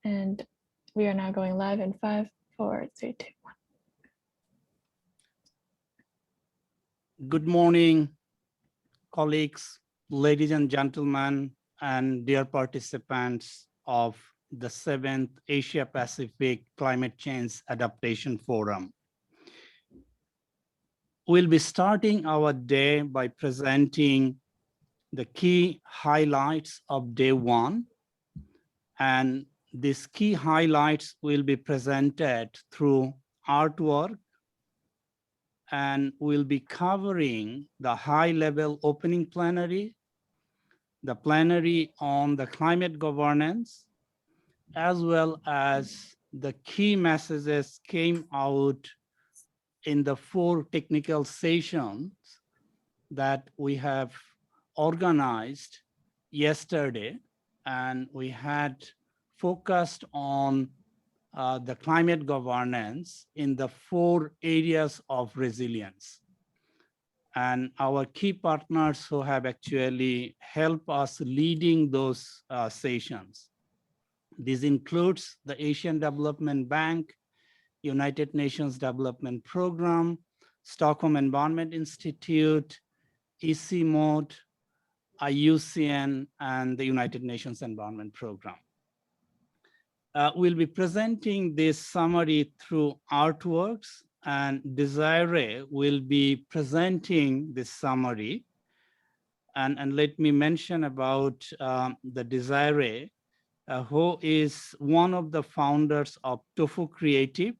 And we are now going live in 5, 4, 3, 2, 1. Good morning, colleagues, ladies and gentlemen, and dear participants of the 7th Asia Pacific Climate Change Adaptation Forum. We'll be starting our day by presenting the key highlights of day one. And these key highlights will be presented through artwork, and we'll be covering the high-level opening plenary, the plenary on the climate governance, as well as the key messages came out in the 4 technical sessions that we have organized yesterday, and we had focused on the climate governance in the 4 areas of resilience. And our key partners who have actually helped us leading those sessions. This includes the Asian Development Bank, United Nations Development Program, Stockholm Environment Institute, ECMOD, IUCN, and the United Nations Environment Program. We'll be presenting this summary through artworks, and Desiree will be presenting this summary. And let me mention about the Desiree, who is one of the founders of Tofu Creative.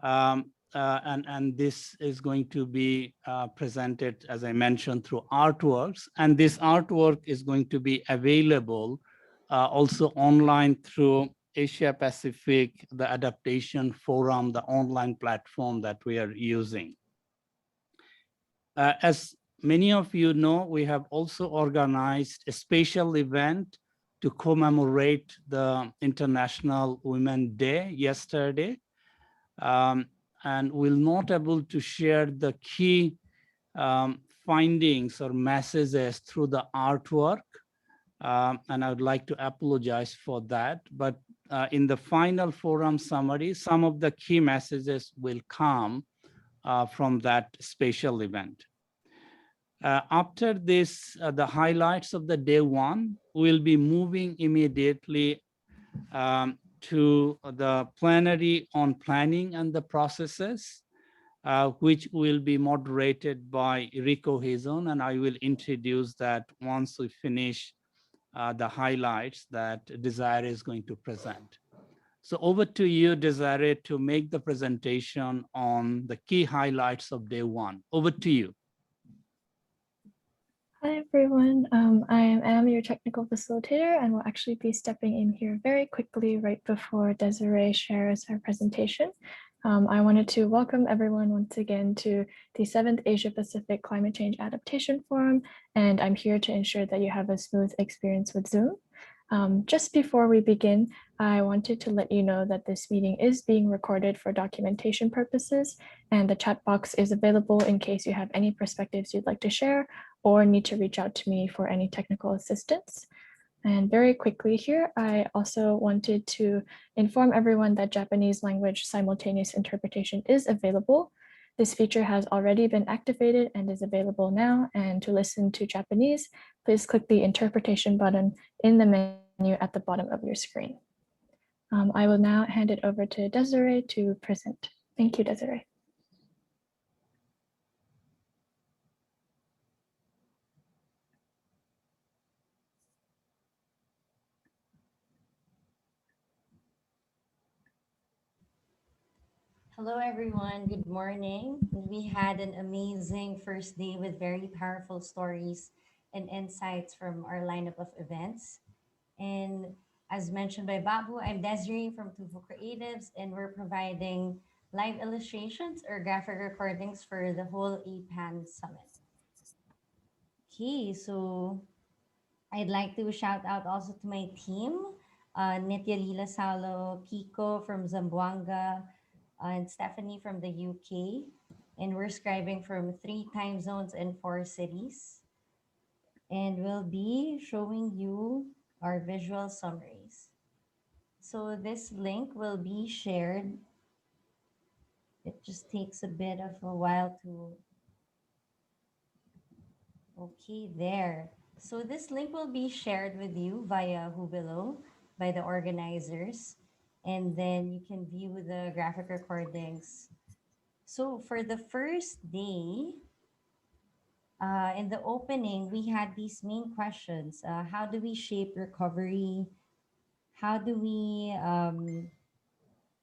And this is going to be presented, as I mentioned, through artworks. And this artwork is going to be available also online through Asia Pacific, the Adaptation Forum, the online platform that we are using. As many of you know, we have also organized a special event to commemorate the International Women's Day yesterday. And we're not able to share the key findings or messages through the artwork. And I would like to apologize for that. But in the final forum summary, some of the key messages will come from that special event. After this, the highlights of the day one, we'll be moving immediately to the plenary on planning and the processes, which will be moderated by Rico Hizon, and I will introduce that once we finish the highlights that Desiree is going to present. So over to you, Desiree, to make the presentation on the key highlights of day one. Over to you. Hi, everyone. I am your technical facilitator and will actually be stepping in here very quickly right before Desiree shares her presentation. I wanted to welcome everyone once again to the 7th Asia Pacific Climate Change Adaptation Forum, and I'm here to ensure that you have a smooth experience with Zoom. Just before we begin, I wanted to let you know that this meeting is being recorded for documentation purposes, and the chat box is available in case you have any perspectives you'd like to share or need to reach out to me for any technical assistance. And very quickly here, I also wanted to inform everyone that Japanese language simultaneous interpretation is available. This feature has already been activated and is available now. And to listen to Japanese, please click the interpretation button in the menu at the bottom of your screen. I will now hand it over to Desiree to present. Thank you, Desiree. Hello, everyone. Good morning. We had an amazing first day with very powerful stories and insights from our lineup of events. And as mentioned by Babu, I'm Desiree from Tufu Creatives, and we're providing live illustrations or graphic recordings for the whole APAN summit. Okay, so I'd like to shout out also to my team, Nitya Lila Salo, Kiko from Zamboanga, and Stephanie from the UK. And we're scribing from 3 time zones and 4 cities. And we'll be showing you our visual summaries. So this link will be shared. It just takes a bit of a while to, okay, there. So this link will be shared with you via Hubilo by the organizers, and then you can view the graphic recordings. So for the first day, in the opening, we had these main questions. How do we shape recovery? How do we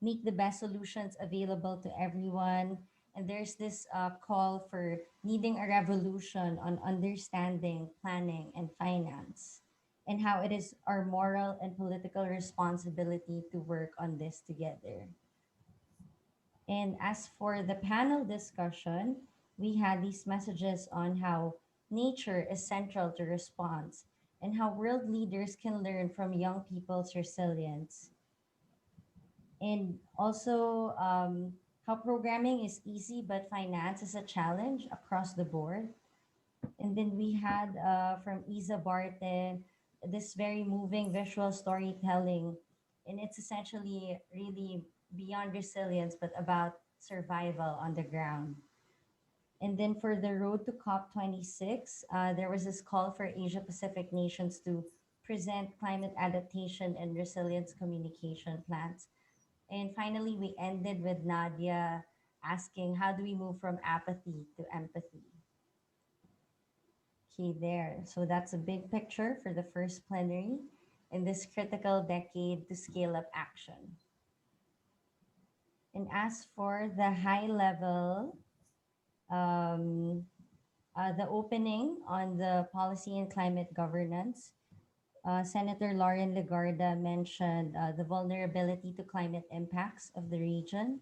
make the best solutions available to everyone? And there's this call for needing a revolution on understanding, planning, and finance, and how it is our moral and political responsibility to work on this together. And as for the panel discussion, we had these messages on how nature is central to response and how world leaders can learn from young people's resilience. And also how programming is easy, but finance is a challenge across the board. And then we had from Isa Barte this very moving visual storytelling. And it's essentially really beyond resilience, but about survival on the ground. And then for the road to COP26, there was this call for Asia Pacific nations to present climate adaptation and resilience communication plans. And finally, we ended with Nadia asking, how do we move from apathy to empathy? Okay, there. So that's a big picture for the first plenary in this critical decade to scale up action. And as for the high level, um, the opening on the policy and climate governance, Senator Lauren Legarda mentioned the vulnerability to climate impacts of the region.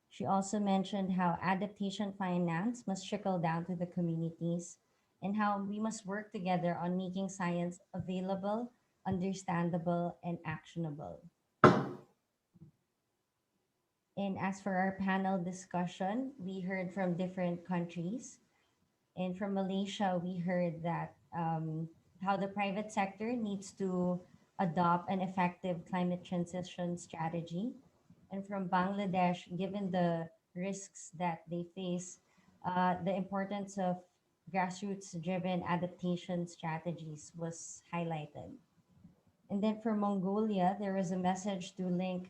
She also mentioned how adaptation finance must trickle down to the communities and how we must work together on making science available, understandable, and actionable. And as for our panel discussion, we heard from different countries. And from Malaysia, we heard that how the private sector needs to adopt an effective climate transition strategy. And from Bangladesh, given the risks that they face, the importance of grassroots driven adaptation strategies was highlighted. And then for Mongolia, there was a message to link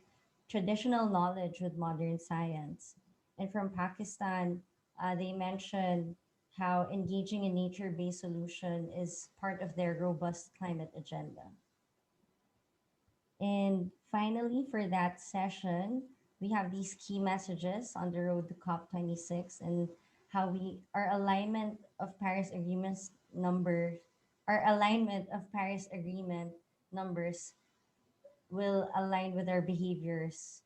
traditional knowledge with modern science. And from Pakistan, they mentioned how engaging in nature based solution is part of their robust climate agenda. And finally, for that session, we have these key messages on the road to COP26 and how our alignment of Paris Agreement's numbers, our alignment of Paris Agreement numbers will align with our behaviors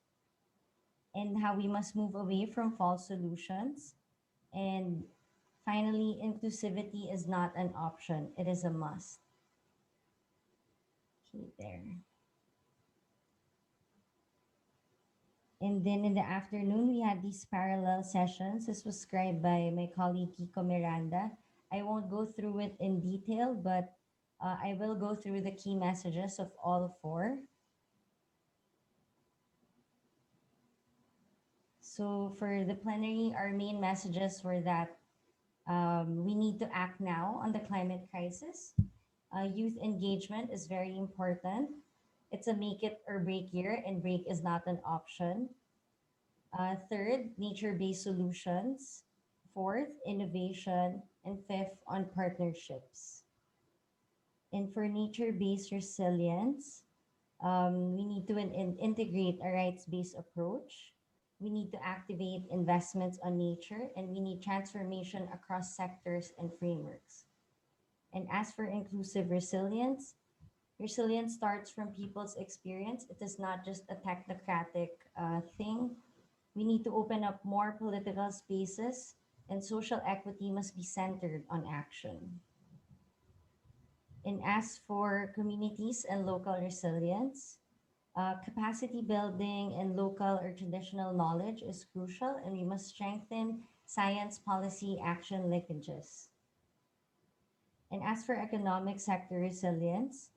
and how we must move away from false solutions. And finally, inclusivity is not an option, it is a must. Okay, there. And then in the afternoon, we had these parallel sessions. This was scribed by my colleague Kiko Miranda. I won't go through it in detail, but I will go through the key messages of all four. So for the plenary, our main messages were that we need to act now on the climate crisis. Youth engagement is very important. It's a make it or break year, and break is not an option. Third, nature based solutions. Fourth, innovation. And fifth, on partnerships. And for nature based resilience, we need to integrate a rights based approach. We need to activate investments on nature, and we need transformation across sectors and frameworks. And as for inclusive resilience, resilience starts from people's experience. It is not just a technocratic thing. We need to open up more political spaces, and social equity must be centered on action. And as for communities and local resilience, capacity building and local or traditional knowledge is crucial, and we must strengthen science policy action linkages. And as for economic sector resilience,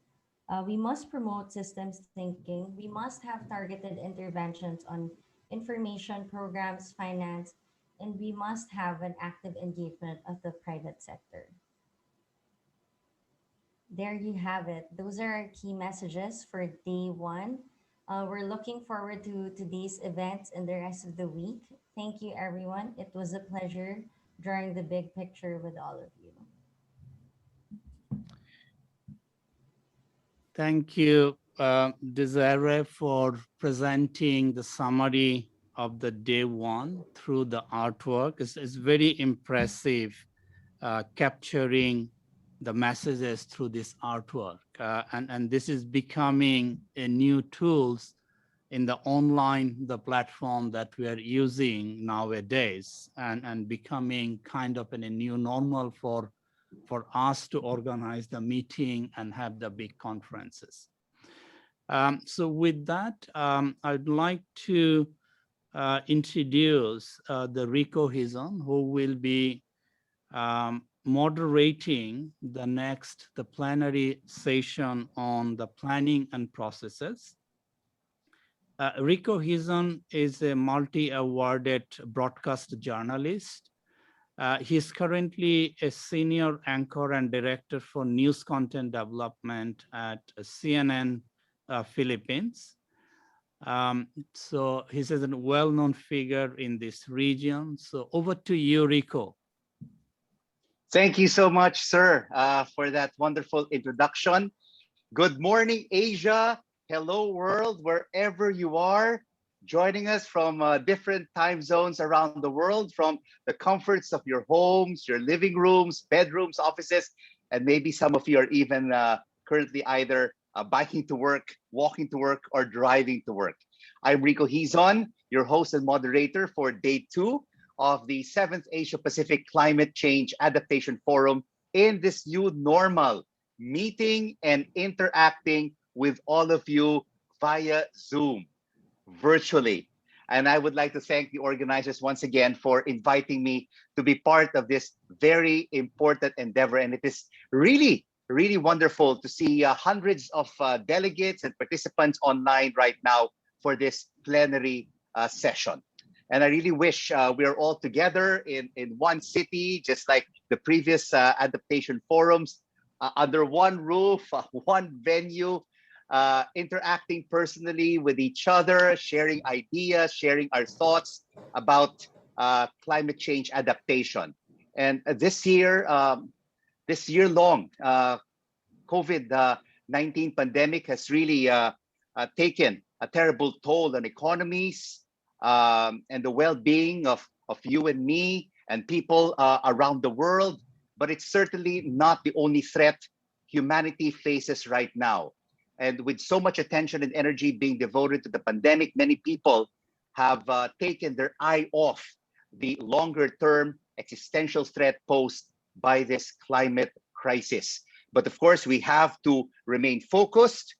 We must promote systems thinking. We must have targeted interventions on information programs, finance, and we must have an active engagement of the private sector. There you have it. Those are our key messages for day one. We're looking forward to today's events and the rest of the week. Thank you, everyone. It was a pleasure drawing the big picture with all of you. Thank you, Desiree, for presenting the summary of the day one through the artwork. It's very impressive capturing the messages through this artwork. And this is becoming a new tools in the online, the platform that we are using nowadays, and becoming kind of a new normal for us to organize the meeting and have the big conferences. So with that, I'd like to introduce the Rico Hizon, who will be moderating the plenary session on the planning and processes. Rico Hizon is a multi-awarded broadcast journalist. He's currently a senior anchor and director for news content development at CNN Philippines. So he's a well-known figure in this region. So over to you, Rico. Thank you so much, sir, for that wonderful introduction. Good morning, Asia. Hello, world, wherever you are, joining us from different time zones around the world, from the comforts of your homes, your living rooms, bedrooms, offices, and maybe some of you are even currently either biking to work, walking to work, or driving to work. I'm Rico Hizon, your host and moderator for day two of the 7th Asia Pacific Climate Change Adaptation Forum in this new normal, meeting and interacting with all of you via Zoom, virtually. And I would like to thank the organizers once again for inviting me to be part of this very important endeavor. And it is really, really wonderful to see hundreds of delegates and participants online right now for this plenary session. And I really wish we are all together in one city, just like the previous adaptation forums, under one roof, one venue, interacting personally with each other, sharing ideas, sharing our thoughts about climate change adaptation. And this year-long COVID-19 pandemic has really taken a terrible toll on economies, and the well-being of you and me and people around the world. But it's certainly not the only threat humanity faces right now. And with so much attention and energy being devoted to the pandemic, many people have taken their eye off the longer-term existential threat posed by this climate crisis. But of course, we have to remain focused.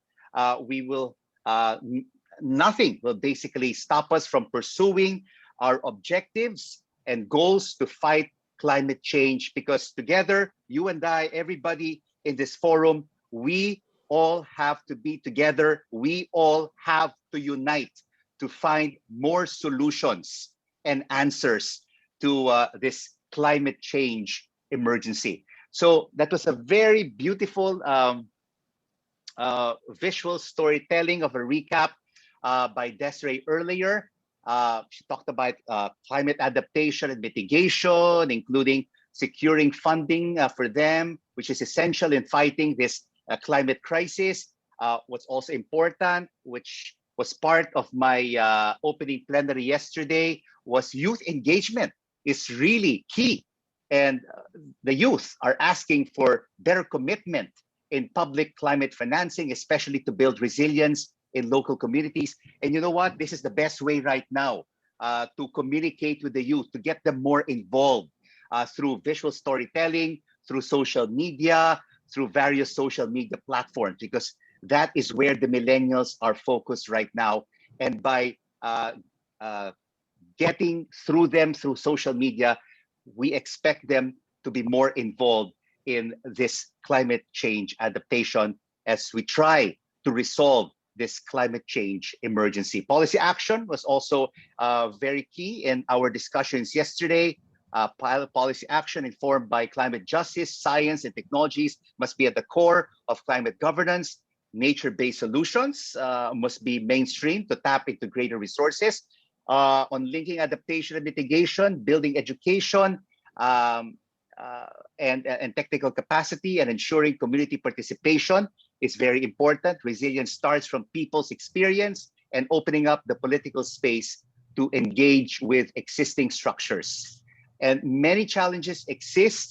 Nothing will basically stop us from pursuing our objectives and goals to fight climate change, because together, you and I, everybody in this forum, we all have to be together. We all have to unite to find more solutions and answers to this climate change emergency. So that was a very beautiful visual storytelling of a recap by Desiree earlier. She talked about climate adaptation and mitigation, including securing funding for them, which is essential in fighting this climate crisis. What's also important, which was part of my opening plenary yesterday, was youth engagement is really key. And the youth are asking for better commitment in public climate financing, especially to build resilience in local communities. And you know what? This is the best way right now to communicate with the youth, to get them more involved through visual storytelling, through social media, through various social media platforms, because that is where the millennials are focused right now. And by getting through them through social media, we expect them to be more involved in this climate change adaptation as we try to resolve this climate change emergency. Policy action was also very key in our discussions yesterday. Policy action informed by climate justice, science, and technologies must be at the core of climate governance. Nature-based solutions must be mainstream to tap into greater resources. On linking adaptation and mitigation, building education, and technical capacity, and ensuring community participation is very important. Resilience starts from people's experience and opening up the political space to engage with existing structures. And many challenges exist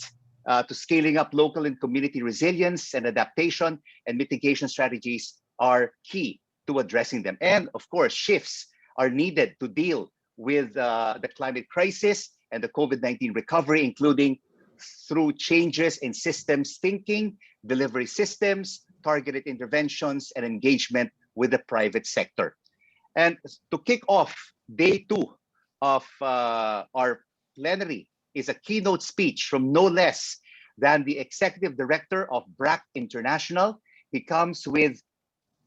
to scaling up local and community resilience, and adaptation and mitigation strategies are key to addressing them. And of course, shifts are needed to deal with the climate crisis and the COVID-19 recovery, including through changes in systems thinking, delivery systems, targeted interventions, and engagement with the private sector. And to kick off day 2 of our plenary is a keynote speech from no less than the executive director of BRAC International. He comes with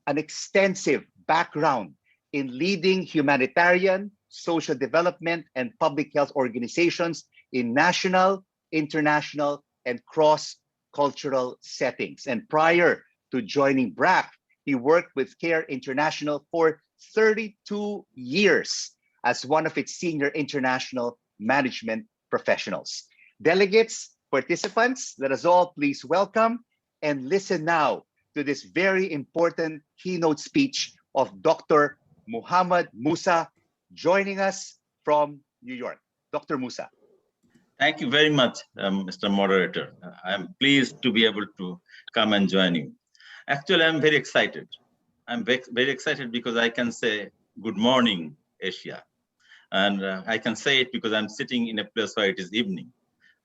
an extensive background in leading humanitarian, social development, and public health organizations in national, international, and cross-cultural settings. And prior to joining BRAC, he worked with CARE International for 32 years as one of its senior international management professionals. Delegates, participants, let us all please welcome and listen now to this very important keynote speech of Dr. Muhammad Musa, joining us from New York. Dr. Musa. Thank you very much, Mr. Moderator. I'm pleased to be able to come and join you. Actually, I'm very excited. I'm very excited because I can say good morning, Asia. And I can say it because I'm sitting in a place where it is evening.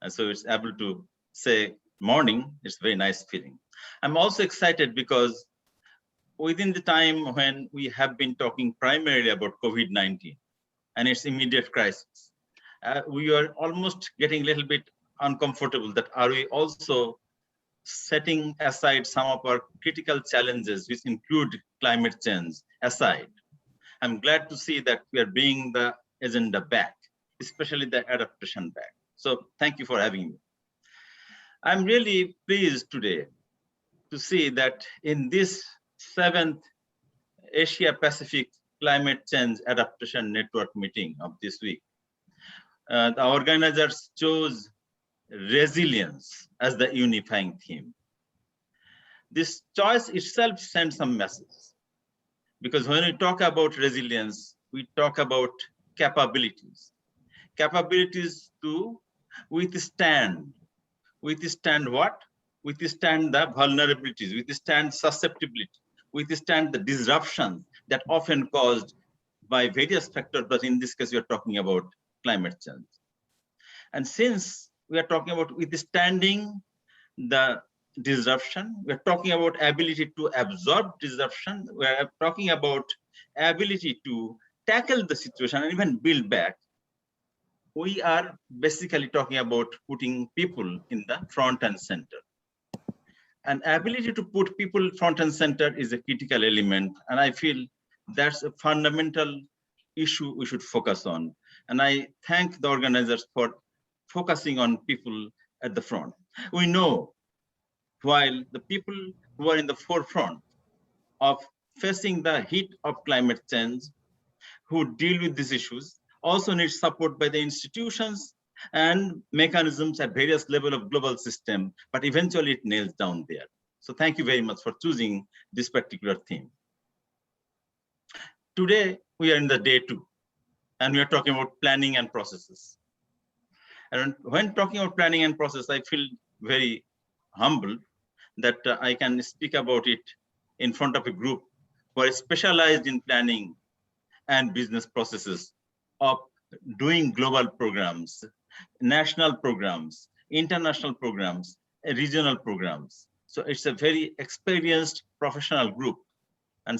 And so it's able to say morning, it's a very nice feeling. I'm also excited because within the time when we have been talking primarily about COVID-19 and its immediate crisis, we are almost getting a little bit uncomfortable that are we also setting aside some of our critical challenges, which include climate change, aside. I'm glad to see that we are bringing the agenda back, especially the adaptation back. So thank you for having me. I'm really pleased today to see that in this 7th Asia Pacific Climate Change Adaptation Network meeting of this week, the organizers chose resilience as the unifying theme. This choice itself sends some messages, because when we talk about resilience, we talk about capabilities. Capabilities to withstand what? Withstand the vulnerabilities, withstand susceptibility, withstand the disruption that often caused by various factors, but in this case, we are talking about climate change. And since we are talking about withstanding the disruption, we are talking about ability to absorb disruption, we are talking about ability to tackle the situation and even build back, we are basically talking about putting people in the front and center. An ability to put people front and center is a critical element, and I feel that's a fundamental issue we should focus on. And I thank the organizers for focusing on people at the front. We know while the people who are in the forefront of facing the heat of climate change, who deal with these issues, also need support by the institutions and mechanisms at various levels of global system, but eventually it nails down there. So thank you very much for choosing this particular theme. Today, we are in the day 2, and we are talking about planning and processes. And when talking about planning and process, I feel very humbled that I can speak about it in front of a group who are specialized in planning and business processes of doing global programs, national programs, international programs, regional programs. So it's a very experienced professional group. And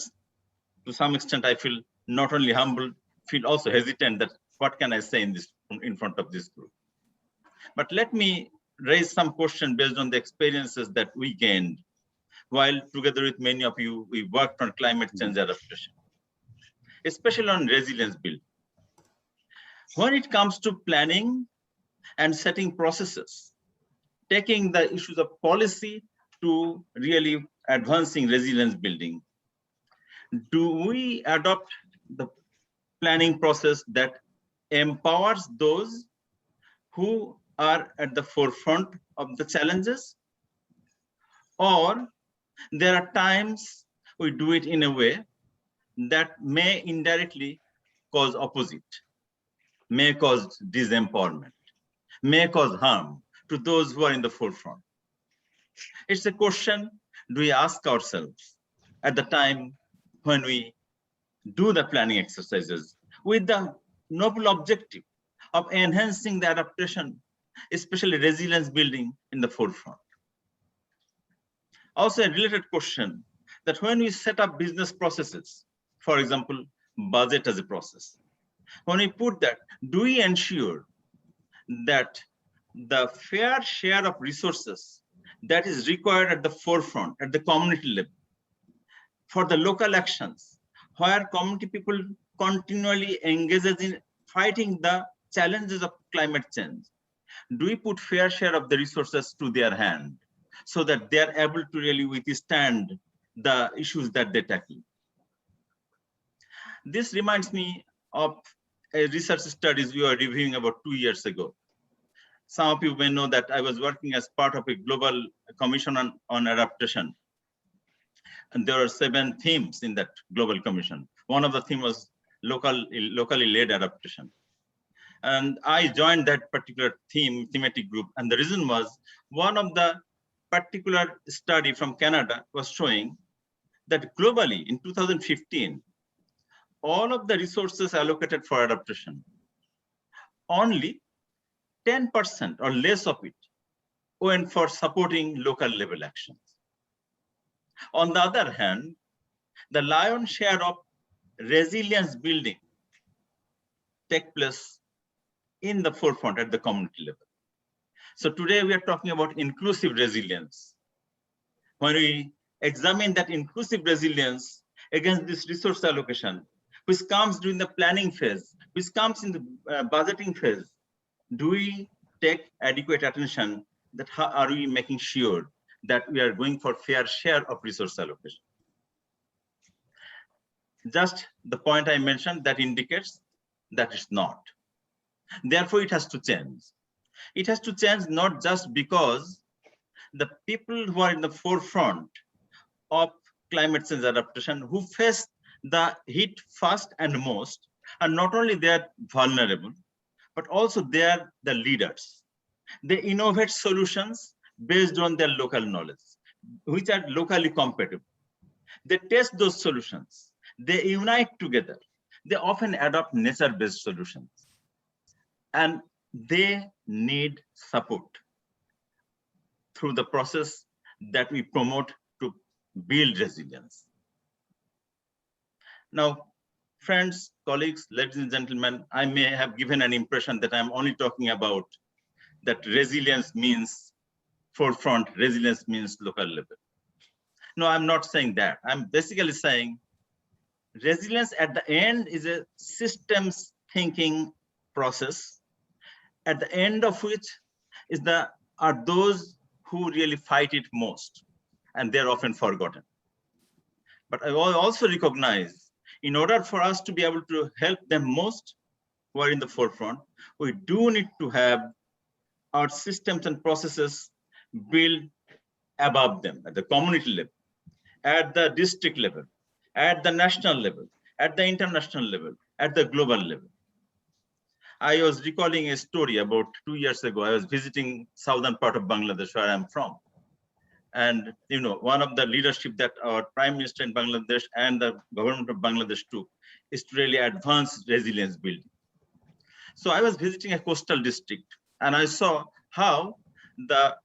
to some extent, I feel not only humble, feel also hesitant that what can I say in front of this group. But let me raise some question based on the experiences that we gained while together with many of you, we worked on climate change adaptation, especially on resilience building. When it comes to planning and setting processes, taking the issues of policy to really advancing resilience building, do we adopt the planning process that empowers those who are at the forefront of the challenges? Or there are times we do it in a way that may indirectly cause opposite, may cause disempowerment, may cause harm to those who are in the forefront. It's a question do we ask ourselves at the time when we do the planning exercises with the noble objective of enhancing the adaptation, especially resilience building in the forefront. Also a related question that when we set up business processes, for example, budget as a process, when we put that, do we ensure that the fair share of resources that is required at the forefront, at the community level, for the local actions, where community people continually engages in fighting the challenges of climate change, do we put fair share of the resources to their hand so that they are able to really withstand the issues that they tackle? This reminds me of a research studies we were reviewing about 2 years ago. Some of you may know that I was working as part of a global commission on adaptation. And there are 7 themes in that global commission. One of the themes was locally led adaptation. And I joined that particular thematic group. And the reason was one of the particular study from Canada was showing that globally in 2015, all of the resources allocated for adaptation, only 10% or less of it went for supporting local level actions. On the other hand, the lion's share of resilience building take place in the forefront at the community level. So today we are talking about inclusive resilience. When we examine that inclusive resilience against this resource allocation, which comes during the planning phase, which comes in the budgeting phase, do we take adequate attention that how are we making sure that we are going for fair share of resource allocation? Just the point I mentioned that indicates that it's not. Therefore, it has to change. It has to change not just because the people who are in the forefront of climate change adaptation, who face the heat first and most, and not only they are vulnerable, but also they are the leaders. They innovate solutions based on their local knowledge, which are locally compatible. They test those solutions. They unite together. They often adopt nature-based solutions. And they need support through the process that we promote to build resilience. Now, friends, colleagues, ladies and gentlemen, I may have given an impression that I'm only talking about that resilience means forefront, resilience means local level. No, I'm not saying that. I'm basically saying resilience at the end is a systems thinking process, at the end of which is are those who really fight it most, and they're often forgotten. But I also recognize in order for us to be able to help them most who are in the forefront, we do need to have our systems and processes built above them at the community level, at the district level, at the national level, at the international level, at the global level. I was recalling a story about 2 years ago. I was visiting southern part of Bangladesh, where I'm from. And one of the leadership that our Prime Minister in Bangladesh and the government of Bangladesh took is to really advance resilience building. So I was visiting a coastal district, and I saw how the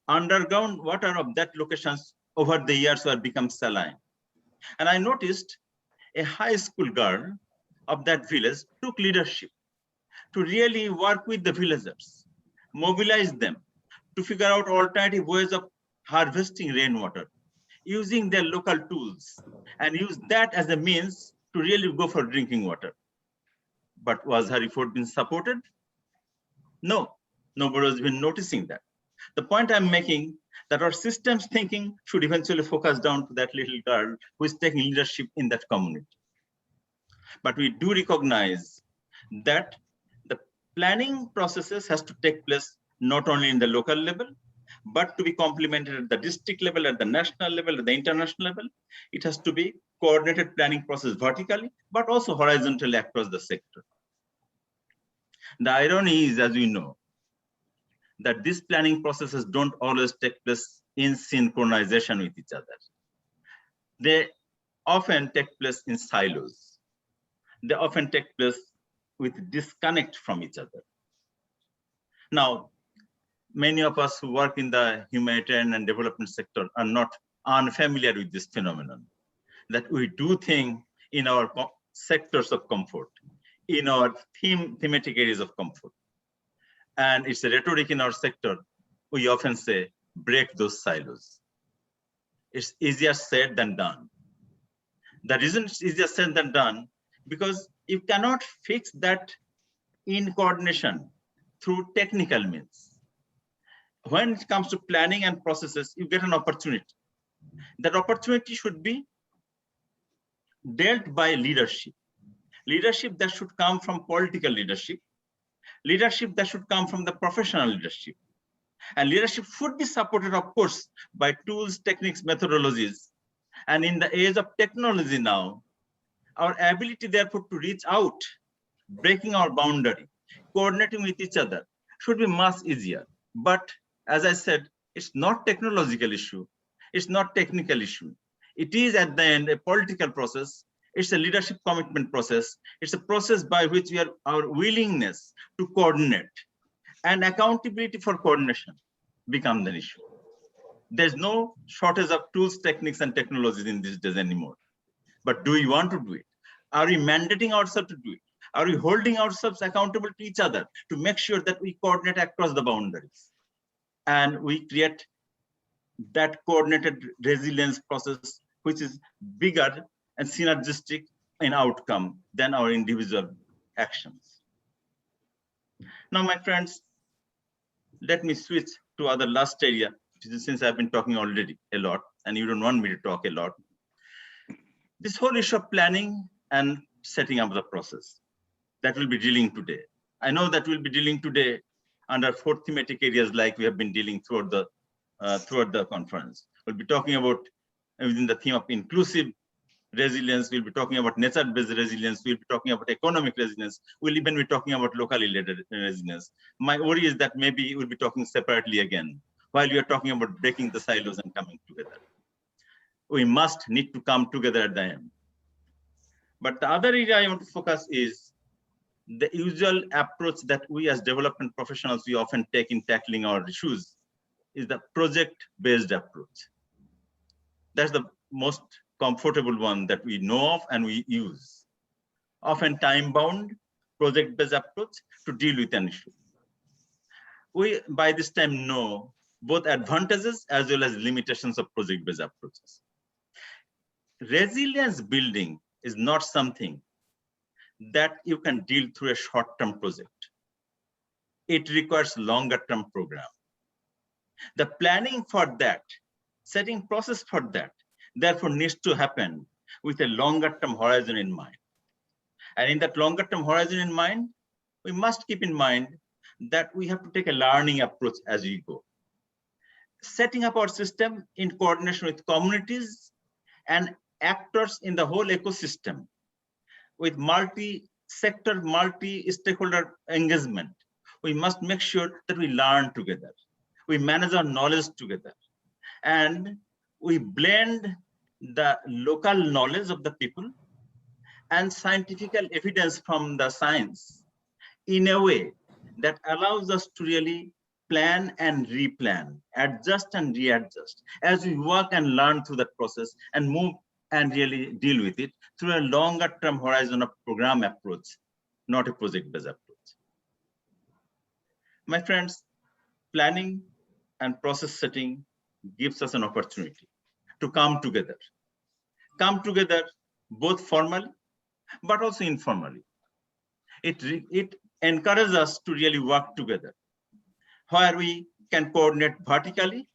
underground water of that locations over the years were become saline. And I noticed a high school girl of that village took leadership to really work with the villagers, mobilize them to figure out alternative ways of harvesting rainwater, using their local tools and use that as a means to really go for drinking water. But was her effort being supported? No, nobody has been noticing that. The point I'm making that our systems thinking should eventually focus down to that little girl who is taking leadership in that community. But we do recognize that the planning processes has to take place not only in the local level, but to be complemented at the district level, at the national level, at the international level. It has to be coordinated planning process vertically, but also horizontally across the sector. The irony is, as we know, that these planning processes don't always take place in synchronization with each other. They often take place in silos. They often take place with disconnect from each other. Now, many of us who work in the humanitarian and development sector are not unfamiliar with this phenomenon, that we do think in our sectors of comfort, in our thematic areas of comfort. And it's a rhetoric in our sector. We often say, break those silos. It's easier said than done. The reason it's easier said than done, because you cannot fix that in coordination through technical means. When it comes to planning and processes, you get an opportunity. That opportunity should be dealt by leadership. Leadership that should come from political leadership. Leadership that should come from the professional leadership. And leadership should be supported, of course, by tools, techniques, methodologies. And in the age of technology now, our ability, therefore, to reach out, breaking our boundary, coordinating with each other, should be much easier. But as I said, it's not technological issue. It's not technical issue. It is at the end a political process. It's a leadership commitment process. It's a process by which we are our willingness to coordinate and accountability for coordination becomes an issue. There's no shortage of tools, techniques, and technologies in these days anymore. But do we want to do it? Are we mandating ourselves to do it? Are we holding ourselves accountable to each other to make sure that we coordinate across the boundaries? And we create that coordinated resilience process, which is bigger and synergistic in outcome than our individual actions. Now, my friends, let me switch to other last area, since I've been talking already a lot, and you don't want me to talk a lot. This whole issue of planning and setting up the process that we'll be dealing today. I know that we'll be dealing today under 4 thematic areas like we have been dealing throughout the conference. We'll be talking about within the theme of inclusive resilience. We'll be talking about nature-based resilience. We'll be talking about economic resilience. We'll even be talking about locally led resilience. My worry is that maybe we'll be talking separately again, while we are talking about breaking the silos and coming together. We must need to come together at the end. But the other area I want to focus is the usual approach that we as development professionals, we often take in tackling our issues is the project-based approach. That's the most comfortable one that we know of and we use. Often time-bound project-based approach to deal with an issue. We, by this time, know both advantages as well as limitations of project-based approaches. Resilience building is not something that you can deal through a short-term project. It requires longer-term program. The planning for that, setting process for that, therefore needs to happen with a longer-term horizon in mind. And in that longer-term horizon in mind, we must keep in mind that we have to take a learning approach as we go. Setting up our system in coordination with communities and actors in the whole ecosystem with multi-sector, multi-stakeholder engagement. We must make sure that we learn together. We manage our knowledge together. And we blend the local knowledge of the people and scientific evidence from the science in a way that allows us to really plan and replan, adjust and readjust as we work and learn through that process and move and really deal with it through a longer term horizon of program approach, not a project-based approach. My friends, planning and process setting gives us an opportunity. to come together both formally, but also informally. It encourages us to really work together, where we can coordinate vertically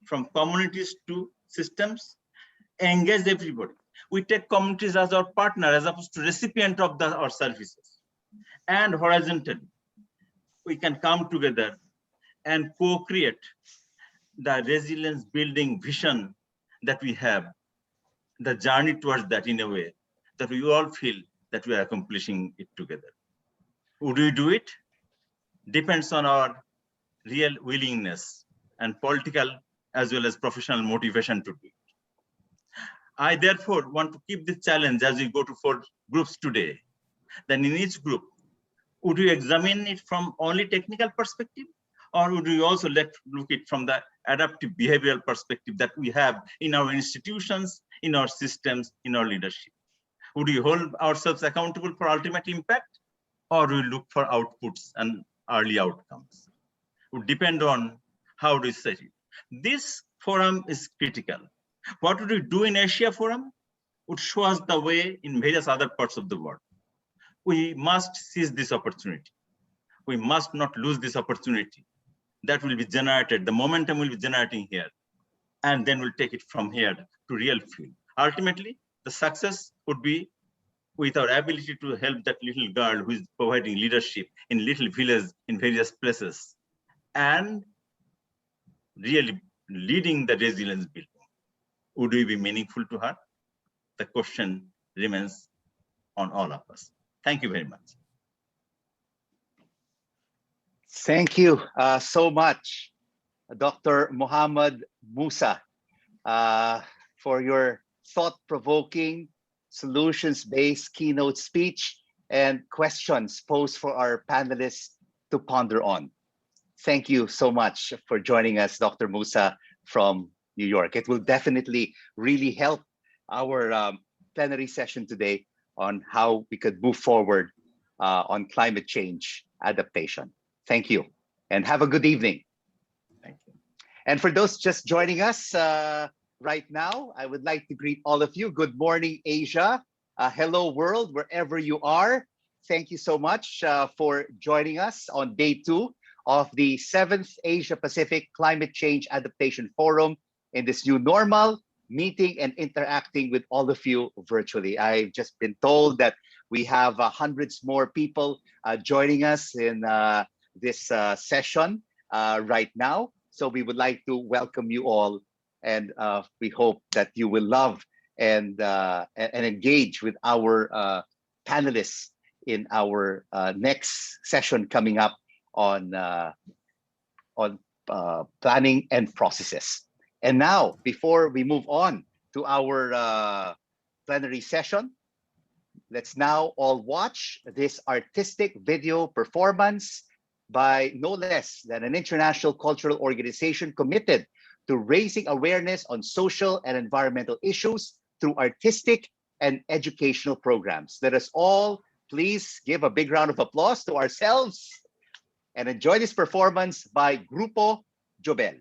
from communities to systems, engage everybody. We take communities as our partner as opposed to recipient of our services. And horizontally, we can come together and co-create the resilience building vision that we have, the journey towards that in a way that we all feel that we are accomplishing it together. Would we do it? Depends on our real willingness and political as well as professional motivation to do it. I therefore want to keep this challenge as we go to 4 groups today. Then in each group, would you examine it from only technical perspective, or would you also look it from the adaptive behavioral perspective that we have in our institutions, in our systems, in our leadership? Would we hold ourselves accountable for ultimate impact, or we look for outputs and early outcomes? It would depend on how we set it. This forum is critical. What would we do in Asia Forum would show us the way in various other parts of the world. We must seize this opportunity. We must not lose this opportunity. That will be generated, the momentum will be generating here, and then we'll take it from here to real field. Ultimately, the success would be with our ability to help that little girl who is providing leadership in little villages in various places and really leading the resilience building. Would we be meaningful to her? The question remains on all of us. Thank you very much. Thank you so much, Dr. Muhammad Musa, for your thought-provoking, solutions-based keynote speech and questions posed for our panelists to ponder on. Thank you so much for joining us, Dr. Musa from New York. It will definitely really help our plenary session today on how we could move forward on climate change adaptation. Thank you, and have a good evening. Thank you. And for those just joining us right now, I would like to greet all of you. Good morning, Asia. Hello, world, wherever you are. Thank you so much for joining us on day 2 of the 7th Asia Pacific Climate Change Adaptation Forum in this new normal, meeting and interacting with all of you virtually. I've just been told that we have hundreds more people joining us in this session right now. So we would like to welcome you all, and we hope that you will love and engage with our panelists in our next session coming up on planning and processes. And now, before we move on to our plenary session, let's now all watch this artistic video performance by no less than an international cultural organization committed to raising awareness on social and environmental issues through artistic and educational programs. Let us all please give a big round of applause to ourselves and enjoy this performance by Grupo Jobel.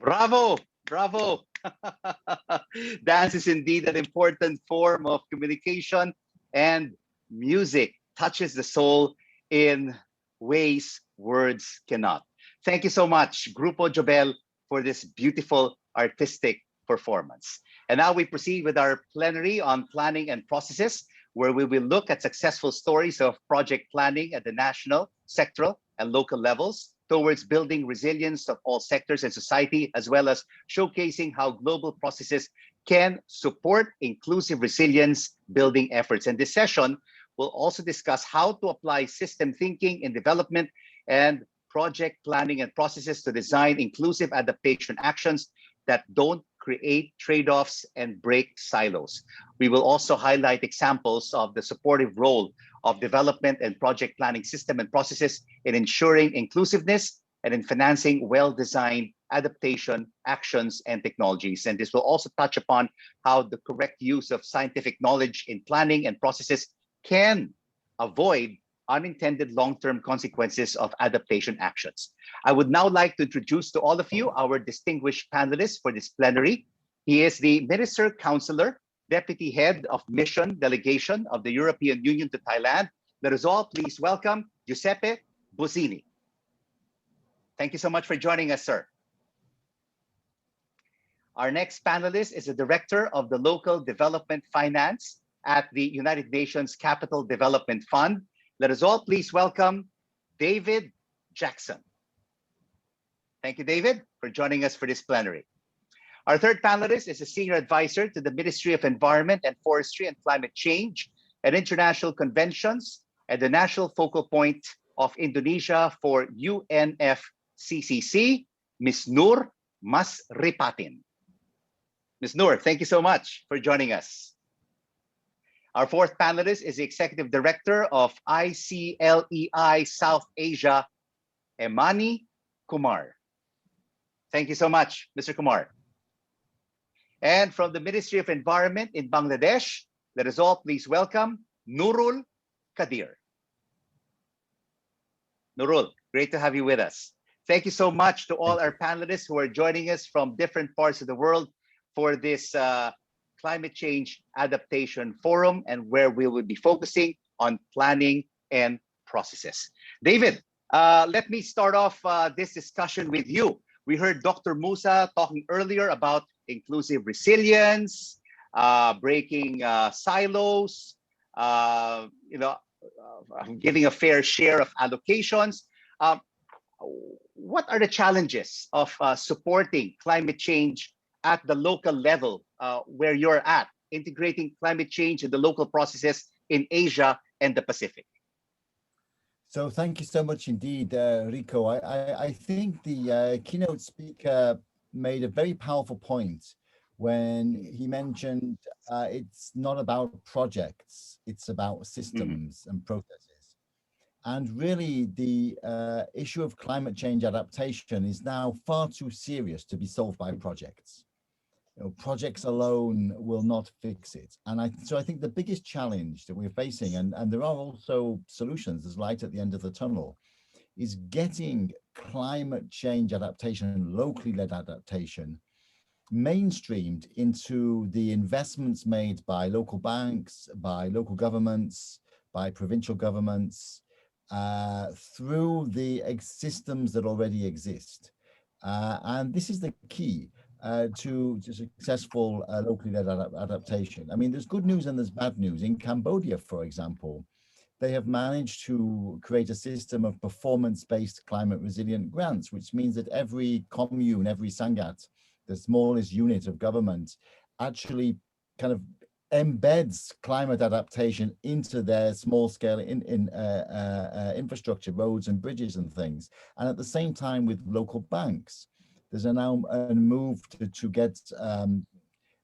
Bravo, bravo. Dance is indeed an important form of communication, and music touches the soul in ways words cannot. Thank you so much, Grupo Jobel, for this beautiful artistic performance. And now we proceed with our plenary on planning and processes, where we will look at successful stories of project planning at the national, sectoral, and local levels towards building resilience of all sectors and society, as well as showcasing how global processes can support inclusive resilience building efforts. And this session will also discuss how to apply system thinking in development and project planning and processes to design inclusive adaptation actions that don't create trade-offs and break silos. We will also highlight examples of the supportive role of development and project planning system and processes in ensuring inclusiveness and in financing well-designed adaptation actions and technologies. And this will also touch upon how the correct use of scientific knowledge in planning and processes can avoid unintended long-term consequences of adaptation actions. I would now like to introduce to all of you our distinguished panelists for this plenary. He is the Minister Counselor, Deputy Head of Mission Delegation of the European Union to Thailand. Let us all please welcome Giuseppe Bozzini. Thank you so much for joining us, sir. Our next panelist is the Director of the Local Development Finance at the United Nations Capital Development Fund. Let us all please welcome David Jackson. Thank you, David, for joining us for this plenary. Our third panelist is a Senior Advisor to the Ministry of Environment and Forestry and Climate Change and International Conventions and the National Focal Point of Indonesia for UNFCCC, Ms. Nur Masripatin. Ms. Nur, thank you so much for joining us. Our fourth panelist is the Executive Director of ICLEI South Asia, Emani Kumar. Thank you so much, Mr. Kumar. And from the Ministry of Environment in Bangladesh, let us all please welcome Nurul Kadir. Nurul, great to have you with us. Thank you so much to all our panelists who are joining us from different parts of the world for this Climate Change Adaptation Forum, and where we will be focusing on planning and processes. David, let me start off this discussion with you. We heard Dr. Musa talking earlier about inclusive resilience, breaking silos, giving a fair share of allocations. What are the challenges of supporting climate change at the local level where you're at, integrating climate change in the local processes in Asia and the Pacific? So thank you so much indeed, Rico. I think the keynote speaker made a very powerful point when he mentioned it's not about projects, it's about systems and processes. And really the issue of climate change adaptation is now far too serious to be solved by projects. Projects alone will not fix it. And so I think the biggest challenge that we're facing, and there are also solutions, there's light at the end of the tunnel, is getting climate change adaptation, locally led adaptation, mainstreamed into the investments made by local banks, by local governments, by provincial governments, through the systems that already exist. And this is the key to successful locally led adaptation. I mean, there's good news and there's bad news. In Cambodia, for example, they have managed to create a system of performance-based climate resilient grants, which means that every commune, every sangat, the smallest unit of government, actually kind of embeds climate adaptation into their small scale infrastructure, roads and bridges and things. And at the same time with local banks, there's now a move to get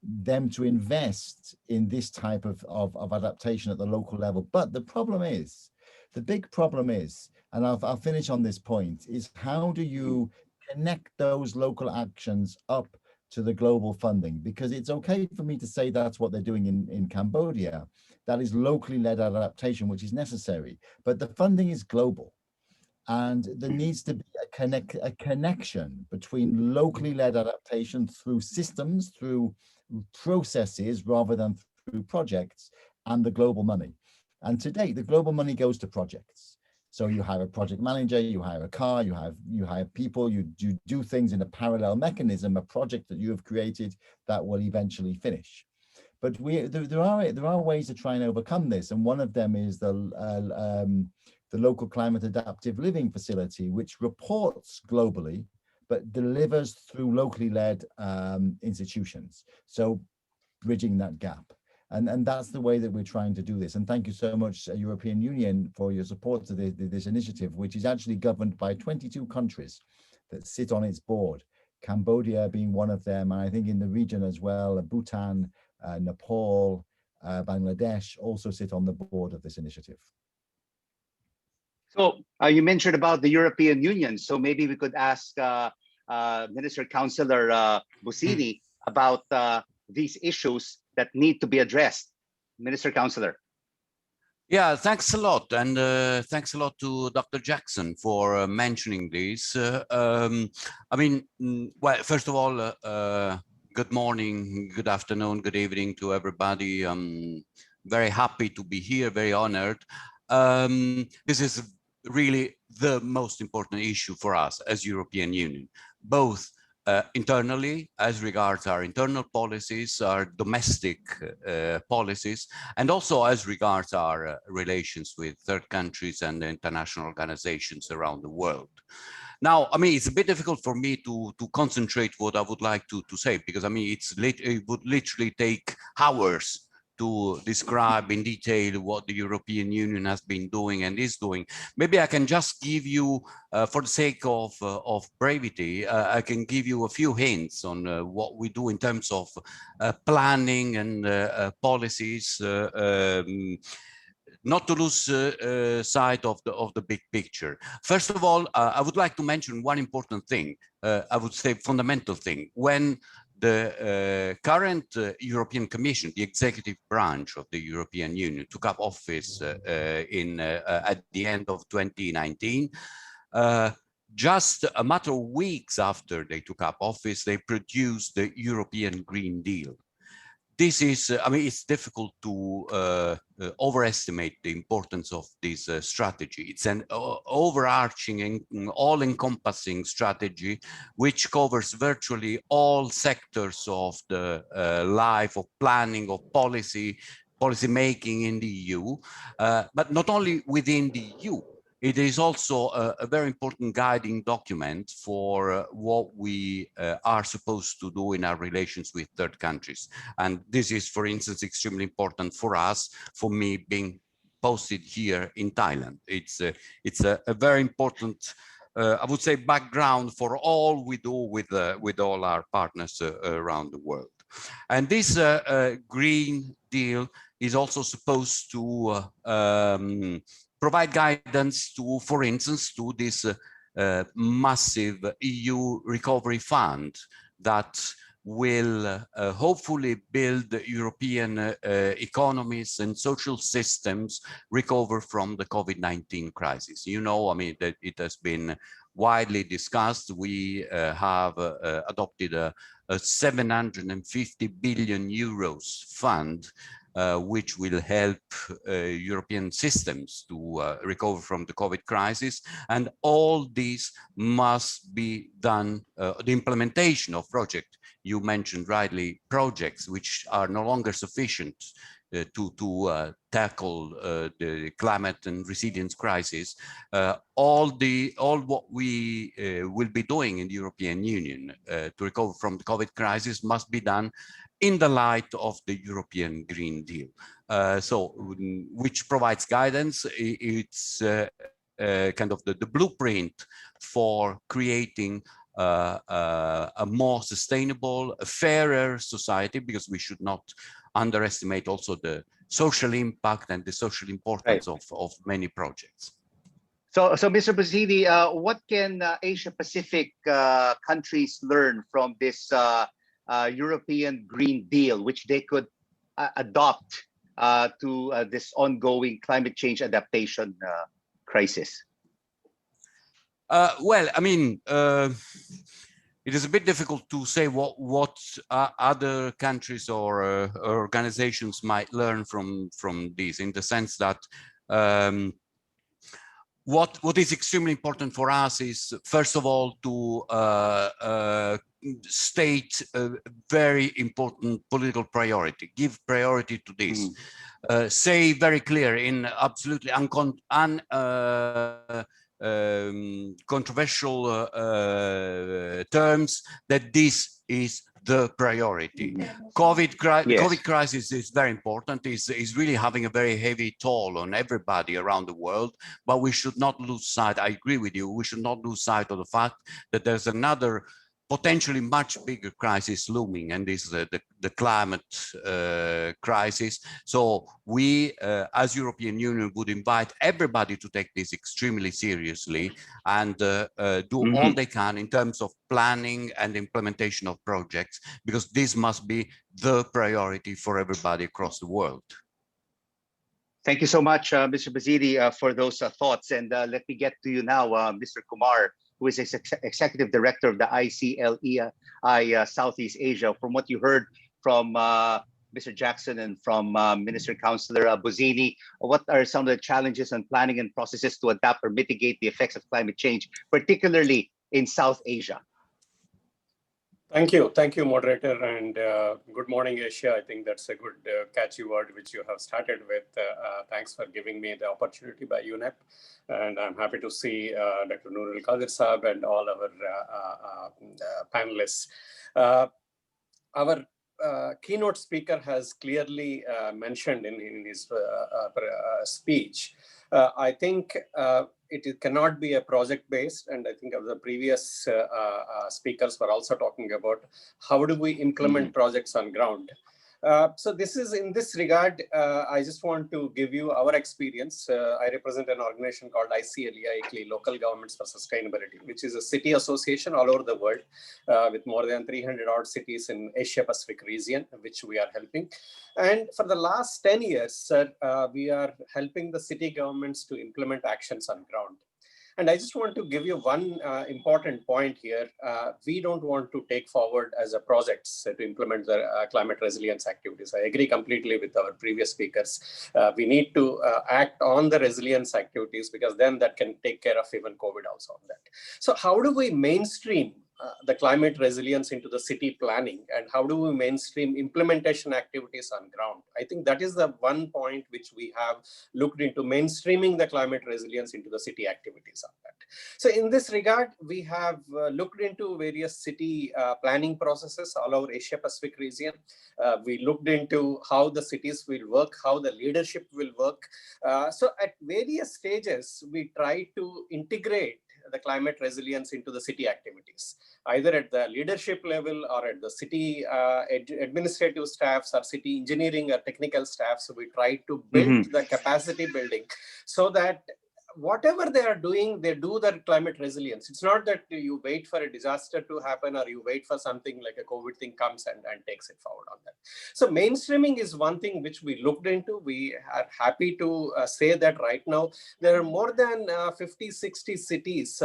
them to invest in this type of adaptation at the local level. But the problem is, the big problem is, and I'll finish on this point, is how do you connect those local actions up to the global funding? Because it's okay for me to say that's what they're doing in Cambodia. That is locally led adaptation, which is necessary, but the funding is global. And there needs to be a connection between locally led adaptation through systems, through processes, rather than through projects, and the global money. And to date, the global money goes to projects. So you hire a project manager, you hire a car, you hire people, you do things in a parallel mechanism, a project that you have created that will eventually finish. But there are ways to try and overcome this, and one of them is the local climate adaptive living facility, which reports globally but delivers through locally led institutions. So bridging that gap. And that's the way that we're trying to do this. And thank you so much, European Union, for your support to this initiative, which is actually governed by 22 countries that sit on its board, Cambodia being one of them. And I think in the region as well, Bhutan, Nepal, Bangladesh also sit on the board of this initiative. So you mentioned about the European Union. So maybe we could ask Minister Councillor Busini about these issues that need to be addressed. Minister Councillor. Yeah, thanks a lot. And thanks a lot to Dr. Jackson for mentioning this. I mean, well, first of all, good morning, good afternoon, good evening to everybody. I'm very happy to be here, very honored. This is really the most important issue for us as European Union, both internally as regards our internal policies, our domestic policies, and also as regards our relations with third countries and international organizations around the world. Now, I mean, it's a bit difficult for me to concentrate what I would like to say, because I mean, it would literally take hours to describe in detail what the European Union has been doing and is doing. Maybe I can just give you, for the sake of brevity, I can give you a few hints on what we do in terms of planning and policies, not to lose sight of the big picture. First of all, I would like to mention one important thing, I would say fundamental thing. When the current European Commission, the executive branch of the European Union, took up office at the end of 2019, just a matter of weeks after they took up office, they produced the European Green Deal. This is, I mean, it's difficult to overestimate the importance of this strategy. It's an overarching and all-encompassing strategy which covers virtually all sectors of the life of planning, of policy making in the EU, but not only within the EU. It is also a very important guiding document for what we are supposed to do in our relations with third countries. And this is, for instance, extremely important for us, for me being posted here in Thailand. It's a very important, I would say, background for all we do with all our partners around the world. And this Green Deal is also supposed to provide guidance to, for instance, to this massive EU recovery fund that will hopefully build European economies and social systems recover from the COVID-19 crisis. You know, I mean, that it has been widely discussed. We have adopted a 750 billion euros fund which will help European systems to recover from the COVID crisis. And all this must be done, the implementation of projects, you mentioned rightly, projects which are no longer sufficient to tackle the climate and resilience crisis. All what we will be doing in the European Union to recover from the COVID crisis must be done in the light of the European Green Deal. Which provides guidance. It's kind of the blueprint for creating a more sustainable, fairer society, because we should not underestimate also the social impact and the social importance of many projects. So Mr. Busini, what can Asia Pacific countries learn from this European Green Deal, which they could adopt to this ongoing climate change adaptation crisis? Well, I mean, it is a bit difficult to say what other countries or organizations might learn from this, in the sense that what is extremely important for us is, first of all, to state a very important political priority, give priority to this. Say very clear in absolutely controversial terms that this is the priority. The COVID crisis is very important, is really having a very heavy toll on everybody around the world, but we should not lose sight, I agree with you, we should not lose sight of the fact that there's another potentially much bigger crisis looming, and this is the climate crisis. So we, as European Union, would invite everybody to take this extremely seriously and do all they can in terms of planning and implementation of projects, because this must be the priority for everybody across the world. Thank you so much, Mr. Bazidi, for those thoughts. And let me get to you now, Mr. Kumar, who is Executive Director of the ICLEI Southeast Asia. From what you heard from Mr. Jackson and from Minister Councillor Buzini, what are some of the challenges and planning and processes to adapt or mitigate the effects of climate change, particularly in South Asia? Thank you, moderator, and good morning, Asia. I think that's a good catchy word which you have started with. Thanks for giving me the opportunity by UNEP, and I'm happy to see Dr. Noorul Qadir Saab and all our panelists. Our keynote speaker has clearly mentioned in his speech. I think it cannot be a project-based, and I think the previous speakers were also talking about how do we implement projects on ground. So this is, in this regard, I just want to give you our experience. I represent an organization called ICLEI, Local Governments for Sustainability, which is a city association all over the world with more than 300 odd cities in Asia Pacific region, which we are helping. And for the last 10 years, we are helping the city governments to implement actions on ground. And I just want to give you one important point here. We don't want to take forward as a projects to implement the climate resilience activities. I agree completely with our previous speakers. We need to act on the resilience activities, because then that can take care of even COVID also on that. So how do we mainstream the climate resilience into the city planning, and how do we mainstream implementation activities on ground? I think that is the one point which we have looked into, mainstreaming the climate resilience into the city activities on that. So in this regard, we have looked into various city planning processes all over Asia Pacific region. We looked into how the cities will work, how the leadership will work. So at various stages, we try to integrate the climate resilience into the city activities, either at the leadership level or at the city administrative staffs or city engineering or technical staff. So we try to build the capacity building so that whatever they are doing, they do their climate resilience. It's not that you wait for a disaster to happen or you wait for something like a COVID thing comes and takes it forward on that. So mainstreaming is one thing which we looked into. We are happy to say that right now there are more than 50, 60 cities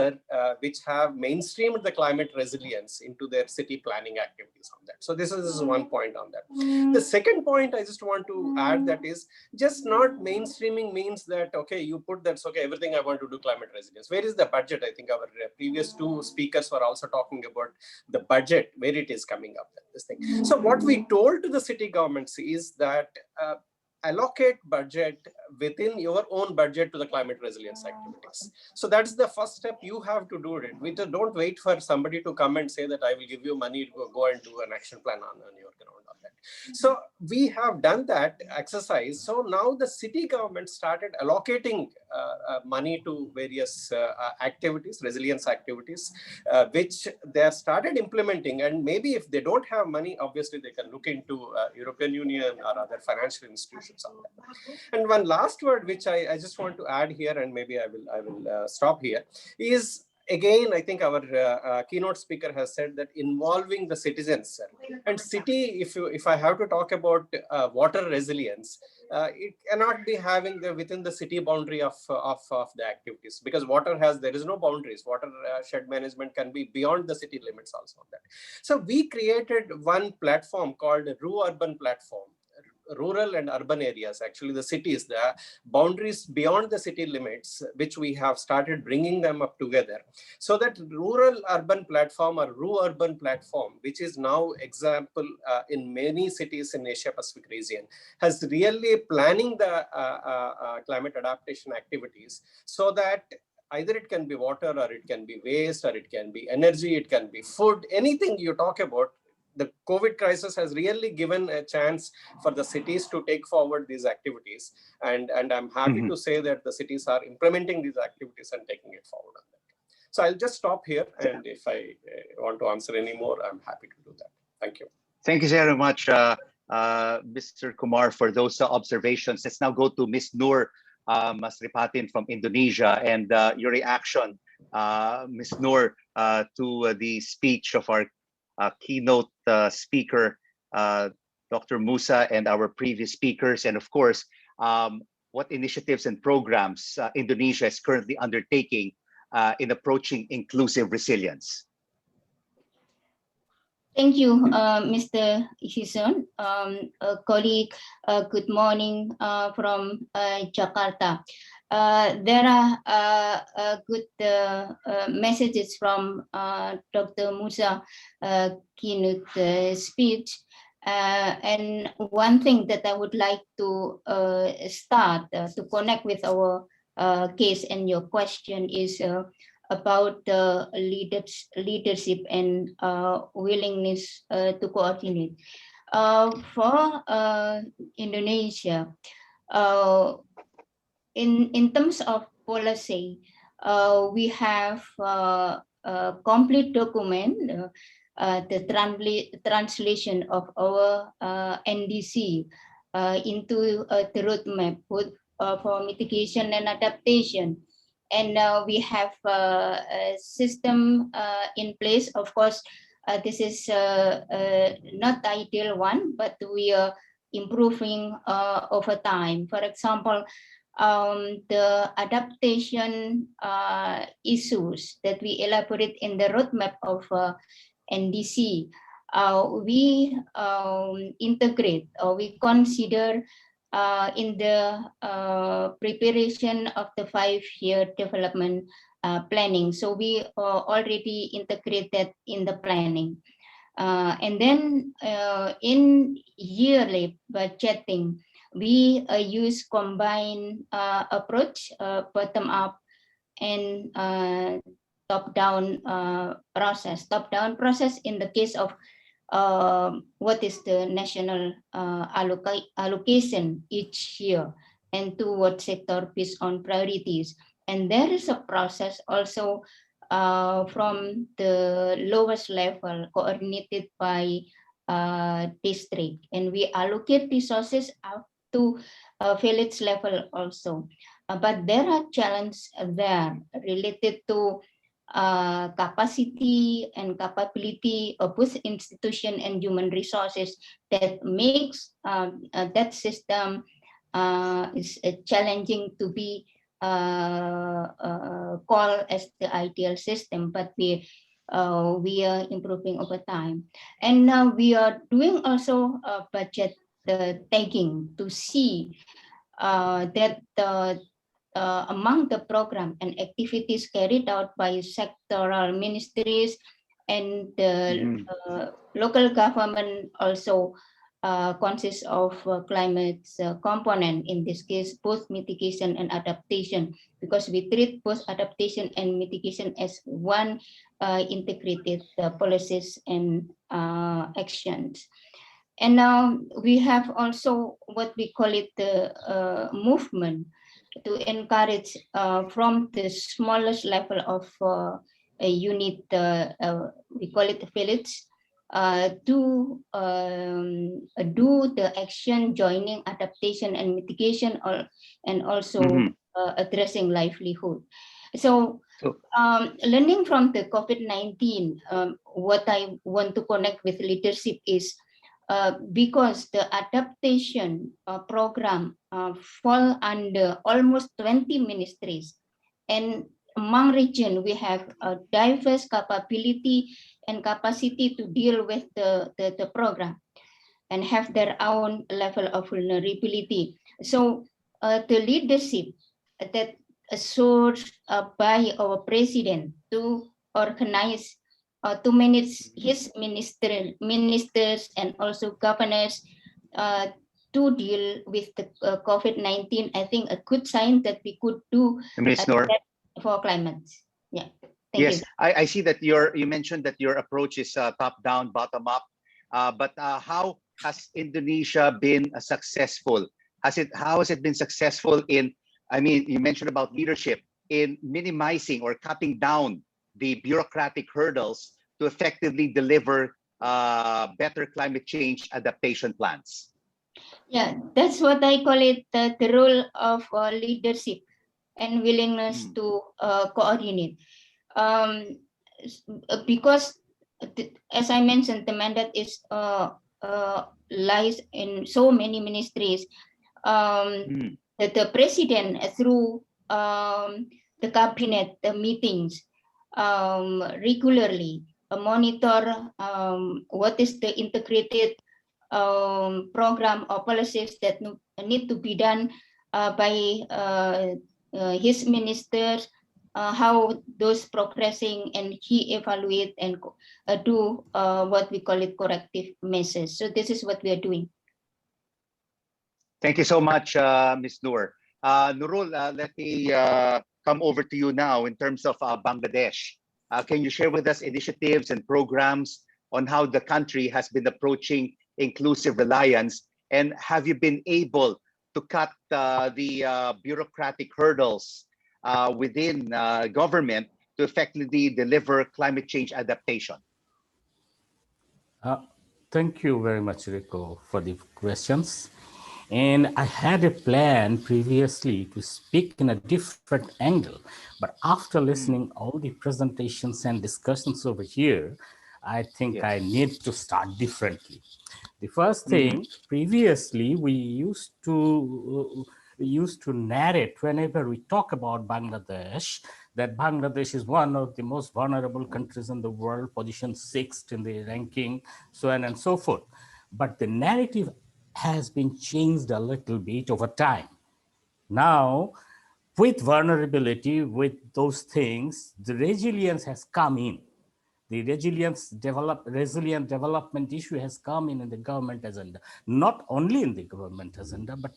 which have mainstreamed the climate resilience into their city planning activities on that. So this is one point on that. The second point I just want to add that is just not mainstreaming means that, okay, you put that's okay, everything I want to do climate resilience. Where is the budget? I think our previous two speakers were also talking about the budget, where it is coming up, this thing. So what we told to the city governments is that allocate budget within your own budget to the climate resilience activities. So that's the first step. You have to do it. We don't wait for somebody to come and say that I will give you money to go and do an action plan on your ground on that. So we have done that exercise. So now the city government started allocating money to various activities, resilience activities, which they have started implementing. And maybe if they don't have money, obviously they can look into European Union or other financial institutions on that. And one last word which I just want to add here, and maybe I will stop here, is again, I think our keynote speaker has said that involving the citizens. And city, if I have to talk about water resilience, it cannot be having within the city boundary of the activities, because there is no boundaries. Water shed management can be beyond the city limits also on that. So we created one platform called Urban Platform. Rural and urban areas, actually the cities, the boundaries beyond the city limits, which we have started bringing them up together. So that rural urban platform or urban platform, which is now example in many cities in Asia Pacific region, has really planning the climate adaptation activities, so that either it can be water, or it can be waste, or it can be energy, it can be food, anything you talk about. The COVID crisis has really given a chance for the cities to take forward these activities. And I'm happy to say that the cities are implementing these activities and taking it forward on that. So I'll just stop here. And if I want to answer any more, I'm happy to do that. Thank you. Thank you very much, Mr. Kumar, for those observations. Let's now go to Ms. Noor Masripatin from Indonesia, and your reaction, Ms. Noor, to the speech of our keynote speaker, Dr. Musa, and our previous speakers, and of course, what initiatives and programs Indonesia is currently undertaking in approaching inclusive resilience. Thank you, Mr. Hison. Colleague, good morning from Jakarta. There are good messages from Dr. Musa keynote speech. And one thing that I would like to start to connect with our case and your question is about the leadership and willingness to coordinate. For Indonesia, in terms of policy, we have a complete document, the translation of our NDC into the roadmap for mitigation and adaptation. And we have a system in place. Of course, this is not the ideal one, but we are improving over time. For example, the adaptation issues that we elaborate in the roadmap of NDC, we integrate, or we consider in the preparation of the 5-year development planning. So we already integrated in the planning. And then in yearly budgeting, we use combined approach, bottom up and top-down process. Top-down process in the case of what is the national allocation each year, and to what sector based on priorities. And there is a process also from the lowest level, coordinated by district, and we allocate resources up to village level also. But there are challenges there related to capacity and capability of both institution and human resources that makes that system is challenging to be called as the ideal system, but we are improving over time. And now we are doing also budget taking to see that among the program and activities carried out by sectoral ministries and the local government also consists of climate component, in this case both mitigation and adaptation, because we treat both adaptation and mitigation as one integrated policies and actions. And now we have also what we call it the movement to encourage from the smallest level of a unit, we call it village, to do the action joining adaptation and mitigation, and also addressing livelihood. So learning from the COVID-19, what I want to connect with leadership is because the adaptation program fall under almost 20 ministries. And among region, we have a diverse capability and capacity to deal with the program and have their own level of vulnerability. So the leadership that assured by our president to organize to manage his ministers and also governors to deal with the COVID-19, I think a good sign that we could do Ms. Noor. for climate. Yeah, thank Yes, you. I see that you mentioned that your approach is top down, bottom up. But how has Indonesia been successful? How has it been successful in? I mean, you mentioned about leadership in minimizing or cutting down the bureaucratic hurdles to effectively deliver better climate change adaptation plans. Yeah, that's what I call it, the role of leadership and willingness to coordinate. Because as I mentioned, the mandate is lies in so many ministries. The president through the cabinet meetings regularly monitor what is the integrated program or policies that need to be done by his ministers, how those progressing, and he evaluate and do what we call it corrective measures. So this is what we are doing. Thank you so much, Ms. Noor. Nurul, let me come over to you now in terms of Bangladesh. Can you share with us initiatives and programs on how the country has been approaching inclusive reliance, and have you been able to cut the bureaucratic hurdles within government to effectively deliver climate change adaptation? Thank you very much, Rico, for the questions. And I had a plan previously to speak in a different angle, but after listening all the presentations and discussions over here, I think I need to start differently. The first thing, previously we used to narrate whenever we talk about Bangladesh, that Bangladesh is one of the most vulnerable countries in the world, position 6th in the ranking, so on and so forth. But the narrative has been changed a little bit over time. Now, with vulnerability, with those things, the resilience has come in. The resilient development issue has come in the government agenda, not only in the government agenda, but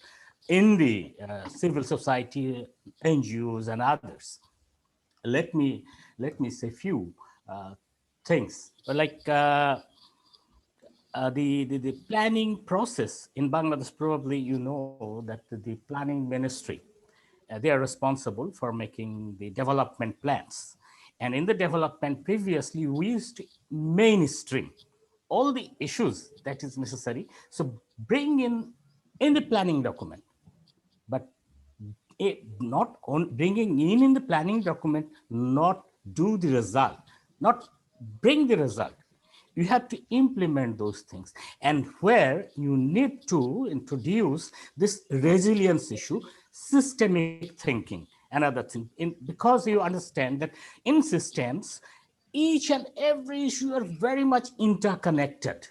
in the civil society, NGOs and others. Let me say few things like the planning process in Bangladesh. Probably you know that the planning ministry, they are responsible for making the development plans. And in the development previously, we used to mainstream all the issues that is necessary. So bring in the planning document, but not on bringing in the planning document, not do the result, not bring the result. You have to implement those things. And where you need to introduce this resilience issue, systemic thinking, another thing, because you understand that in systems, each and every issue are very much interconnected.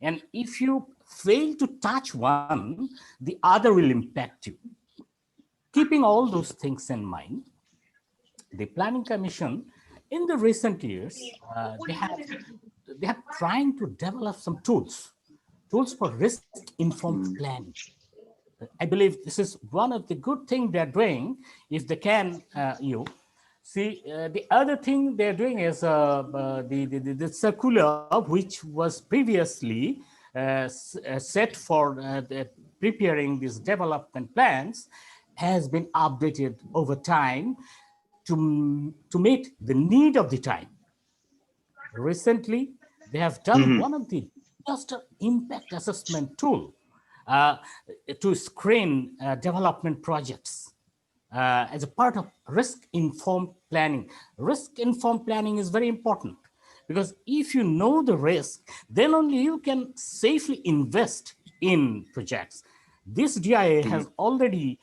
And if you fail to touch one, the other will impact you. Keeping all those things in mind, the Planning Commission in the recent years, they have trying to develop some tools for risk-informed planning. I believe this is one of the good things they're doing. If they can, the other thing they're doing is the circular, which was previously set for preparing these development plans, has been updated over time to meet the need of the time. Recently, they have done one of the disaster impact assessment tool to screen development projects as a part of risk-informed planning. Risk-informed planning is very important because if you know the risk, then only you can safely invest in projects. This DIA has already,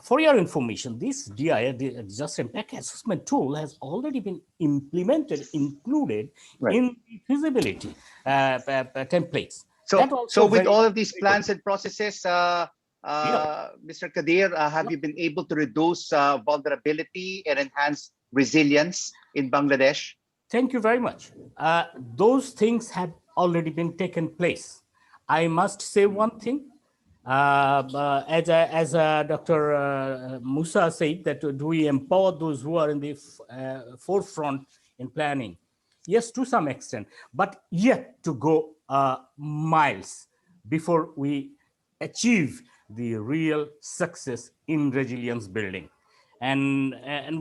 for your information, this DIA, the disaster impact assessment tool, has already been implemented, included in the feasibility templates. So with all of these plans and processes, Mr. Kadir, have you been able to reduce vulnerability and enhance resilience in Bangladesh? Thank you very much. Those things have already been taken place. I must say one thing. As Dr. Musa said, that do we empower those who are in the forefront in planning? Yes, to some extent, but yet to go miles before we achieve the real success in resilience building. And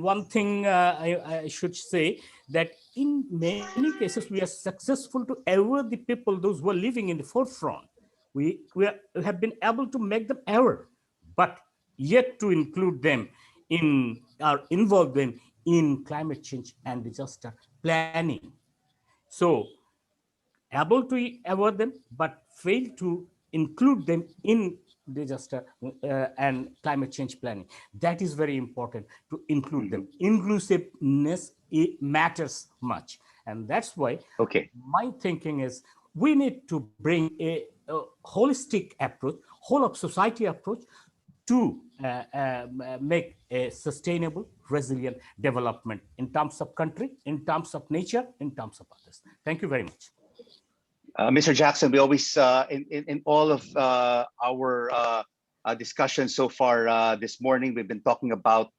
one thing I should say, that in many cases we are successful to avoid the people, those who are living in the forefront. We have been able to make them aware, but yet to include them in or involve them in climate change and disaster planning. So able to avoid them, but fail to include them in disaster and climate change planning. That is very important, to include them. Inclusiveness, it matters much. And that's why my thinking is we need to bring a holistic approach, whole of society approach to make a sustainable, resilient development in terms of country, in terms of nature, in terms of others. Thank you very much. Mr. Jackson, we always, in all of our discussions so far this morning, we've been talking about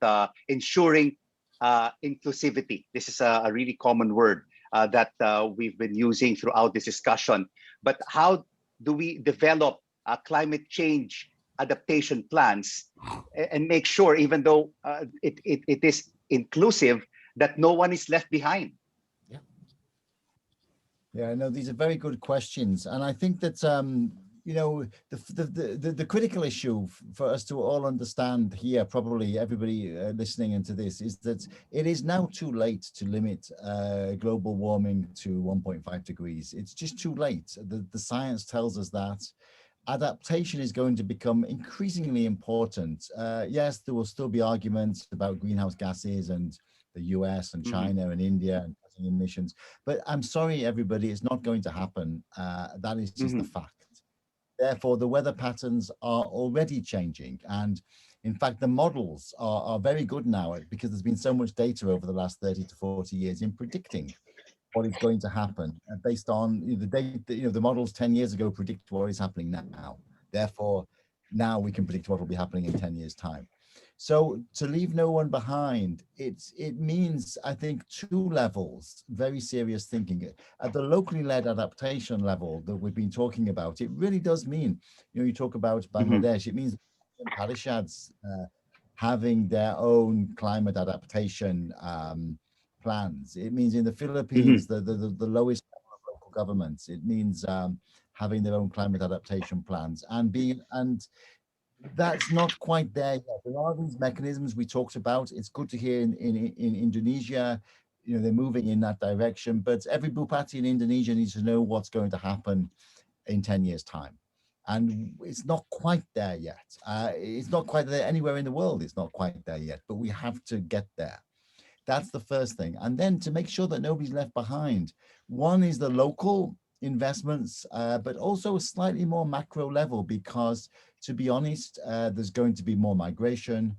ensuring inclusivity. This is a really common word that we've been using throughout this discussion. But how do we develop climate change adaptation plans and make sure, even though it is inclusive, that no one is left behind? Yeah, no, these are very good questions. And I think that, you know, the critical issue for us to all understand here, probably everybody listening into this, is that it is now too late to limit global warming to 1.5 degrees. It's just too late. The science tells us that. Adaptation is going to become increasingly important. Yes, there will still be arguments about greenhouse gases and the US and China and India and cutting emissions, but I'm sorry, everybody, it's not going to happen. That is just the fact. Therefore, the weather patterns are already changing. And in fact, the models are very good now because there's been so much data over the last 30 to 40 years in predicting what is going to happen based on the data. You know, the models 10 years ago predict what is happening now. Therefore, now we can predict what will be happening in 10 years' time. So to leave no one behind, it means, I think, two levels, very serious thinking. At the locally led adaptation level that we've been talking about, it really does mean, you know, you talk about Bangladesh, it means Parishads having their own climate adaptation plans. It means in the Philippines, the lowest level of local governments, it means having their own climate adaptation plans and that's not quite there yet. There are these mechanisms we talked about. It's good to hear in Indonesia, you know, they're moving in that direction, but every bupati in Indonesia needs to know what's going to happen in 10 years' time. And it's not quite there yet. It's not quite there anywhere in the world. It's not quite there yet, but we have to get there. That's the first thing. And then to make sure that nobody's left behind, one is the local investments, but also a slightly more macro level, because to be honest, there's going to be more migration.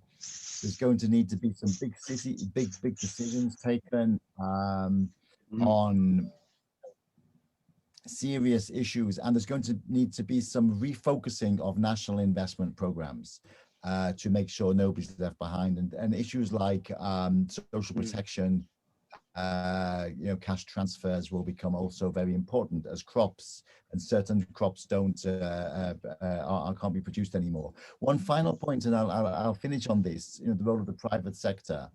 There's going to need to be some big decisions taken on serious issues, and there's going to need to be some refocusing of national investment programs to make sure nobody's left behind, and issues like social protection, you know, cash transfers will become also very important as crops and certain crops can't be produced anymore. One final point, and I'll finish on this. You know, the role of the private sector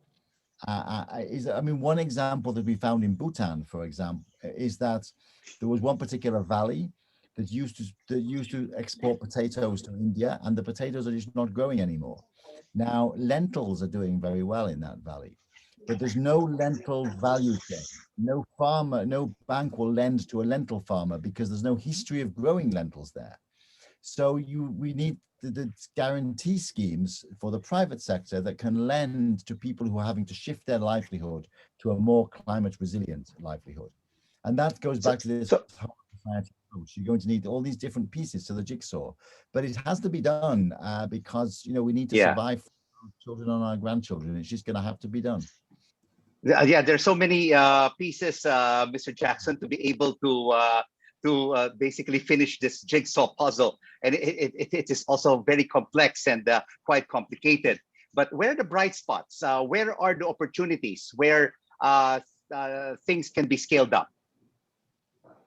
is, I mean, one example that we found in Bhutan, for example, is that there was one particular valley that used to export potatoes to India, and the potatoes are just not growing anymore. Now lentils are doing very well in that valley, but there's no lentil value chain. No farmer, no bank will lend to a lentil farmer because there's no history of growing lentils there. So we need the guarantee schemes for the private sector that can lend to people who are having to shift their livelihood to a more climate resilient livelihood. And that goes back to this whole society approach. You're going to need all these different pieces to the jigsaw, but it has to be done because, you know, we need to survive for our children and our grandchildren. It's just going to have to be done. Yeah, there's so many pieces, Mr. Jackson, to be able to basically finish this jigsaw puzzle, and it is also very complex and quite complicated. But where are the bright spots? Where are the opportunities where things can be scaled up?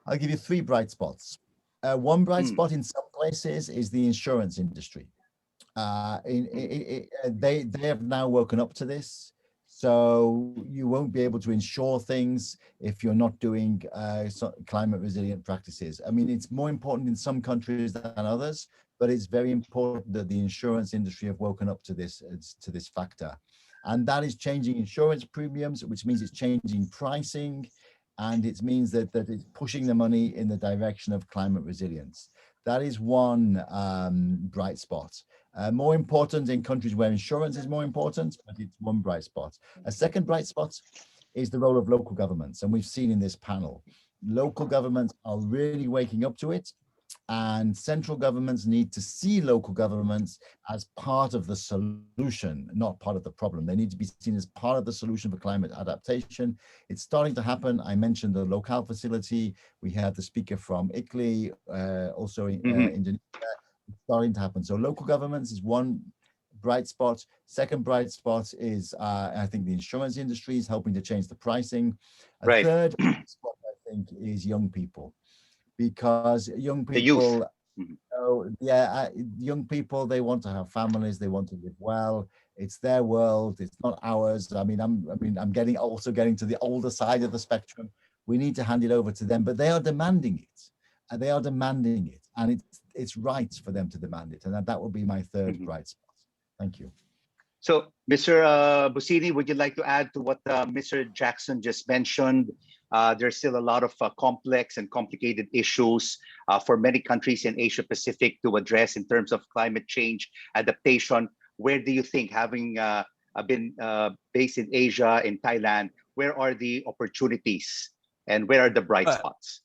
I'll give you 3 bright spots. One bright spot in some places is the insurance industry. They have now woken up to this. So you won't be able to insure things if you're not doing climate resilient practices. I mean, it's more important in some countries than others, but it's very important that the insurance industry have woken up to this factor. And that is changing insurance premiums, which means it's changing pricing, and it means that it's pushing the money in the direction of climate resilience. That is one bright spot. More important in countries where insurance is more important, but it's one bright spot. A second bright spot is the role of local governments. And we've seen in this panel, local governments are really waking up to it. And central governments need to see local governments as part of the solution, not part of the problem. They need to be seen as part of the solution for climate adaptation. It's starting to happen. I mentioned the locale facility. We had the speaker from Italy, also in Indonesia. It's starting to happen. So local governments is one bright spot. Second bright spot is, I think, the insurance industry is helping to change the pricing. A third bright spot, I think, is young people. Because young people, young people, they want to have families, they want to live well. It's their world, it's not ours. I mean, I'm getting to the older side of the spectrum. We need to hand it over to them, but they are demanding it. And they are demanding it, and it's right for them to demand it. And that will be my third bright spot. Thank you. So, Mr. Busini, would you like to add to what Mr. Jackson just mentioned? There's still a lot of complex and complicated issues for many countries in Asia Pacific to address in terms of climate change adaptation. Where do you think, having been based in Asia, in Thailand, where are the opportunities and where are the bright spots?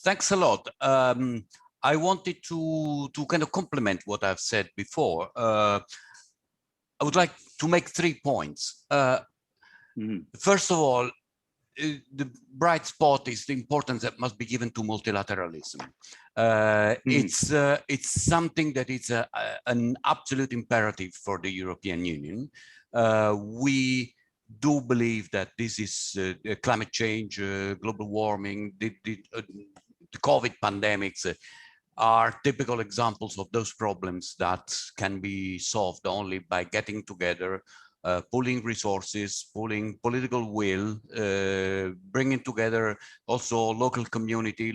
Thanks a lot. I wanted to kind of complement what I've said before. I would like to make 3 points. First of all, the bright spot is the importance that must be given to multilateralism. It's something that is an absolute imperative for the European Union. We do believe that this is climate change, global warming, the COVID pandemics are typical examples of those problems that can be solved only by getting together, pooling resources, pooling political will, bringing together also local communities,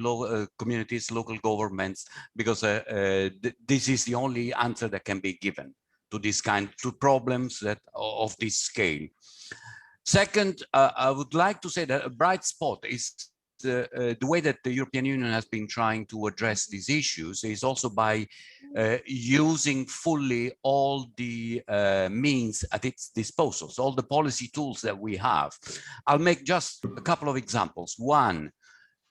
local governments, because this is the only answer that can be given to this to problems that of this scale. Second, I would like to say that a bright spot is the way that the European Union has been trying to address these issues is also by using fully all the means at its disposal, so all the policy tools that we have. I'll make just a couple of examples. One,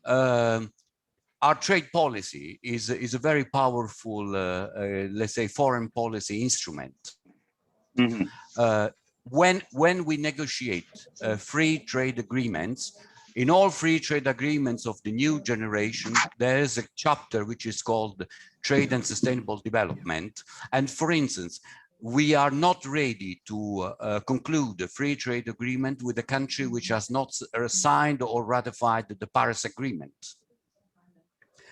our trade policy is a very powerful, let's say, foreign policy instrument. When we negotiate free trade agreements, in all free trade agreements of the new generation, there is a chapter which is called Trade and Sustainable Development. And for instance, we are not ready to conclude a free trade agreement with a country which has not signed or ratified the Paris Agreement.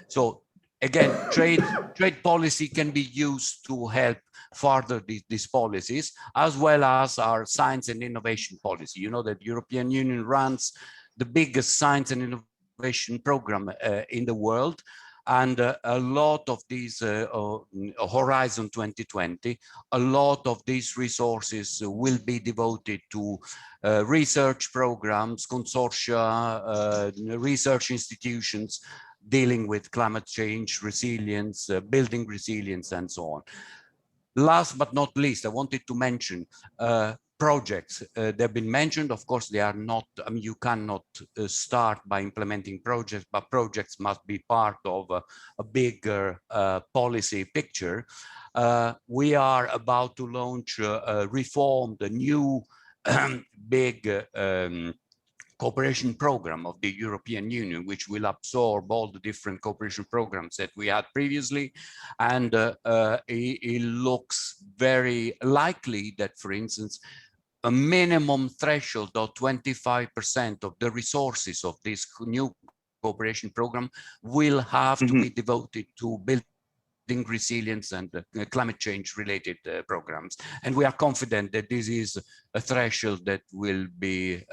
So again, trade policy can be used to help further these policies, as well as our science and innovation policy. You know that the European Union runs the biggest science and innovation program in the world. And a lot of these Horizon 2020, a lot of these resources will be devoted to research programs, consortia, research institutions dealing with climate change, resilience, building resilience, and so on. Last but not least, I wanted to mention projects. They've been mentioned. Of course, they are not, I mean, you cannot start by implementing projects, but projects must be part of a bigger policy picture. We are about to launch a reformed, a new big cooperation program of the European Union, which will absorb all the different cooperation programs that we had previously. And it looks very likely that, for instance, a minimum threshold of 25% of the resources of this new cooperation program will have to be devoted to building resilience and climate change related programs. And we are confident that this is a threshold that will be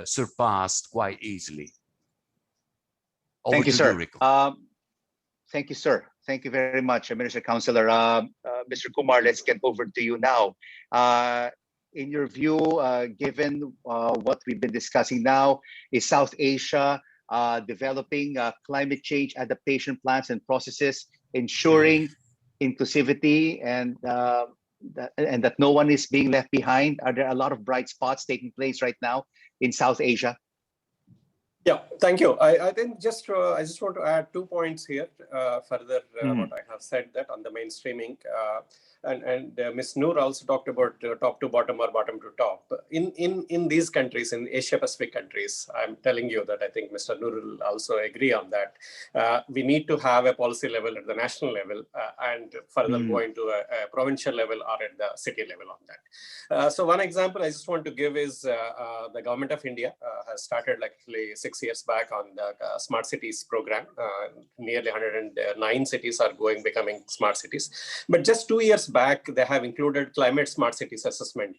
surpassed quite easily. Thank you, sir. Thank you, sir. Thank you very much, Minister Councillor. Mr. Kumar, let's get over to you now. In your view, given what we've been discussing now, is South Asia developing climate change adaptation plans and processes, ensuring inclusivity and that no one is being left behind? Are there a lot of bright spots taking place right now in South Asia? Yeah, thank you. I think I just want to add 2 points here further what I have said that on the mainstreaming. And Ms. Noor also talked about top to bottom or bottom to top. In these countries, in Asia Pacific countries, I'm telling you that I think Mr. Noor will also agree on that. We need to have a policy level at the national level and further going to a provincial level or at the city level on that. So one example I just want to give is the government of India has started actually 6 years back on the smart cities program. Nearly 109 cities are becoming smart cities. But just 2 years back, they have included climate smart cities assessment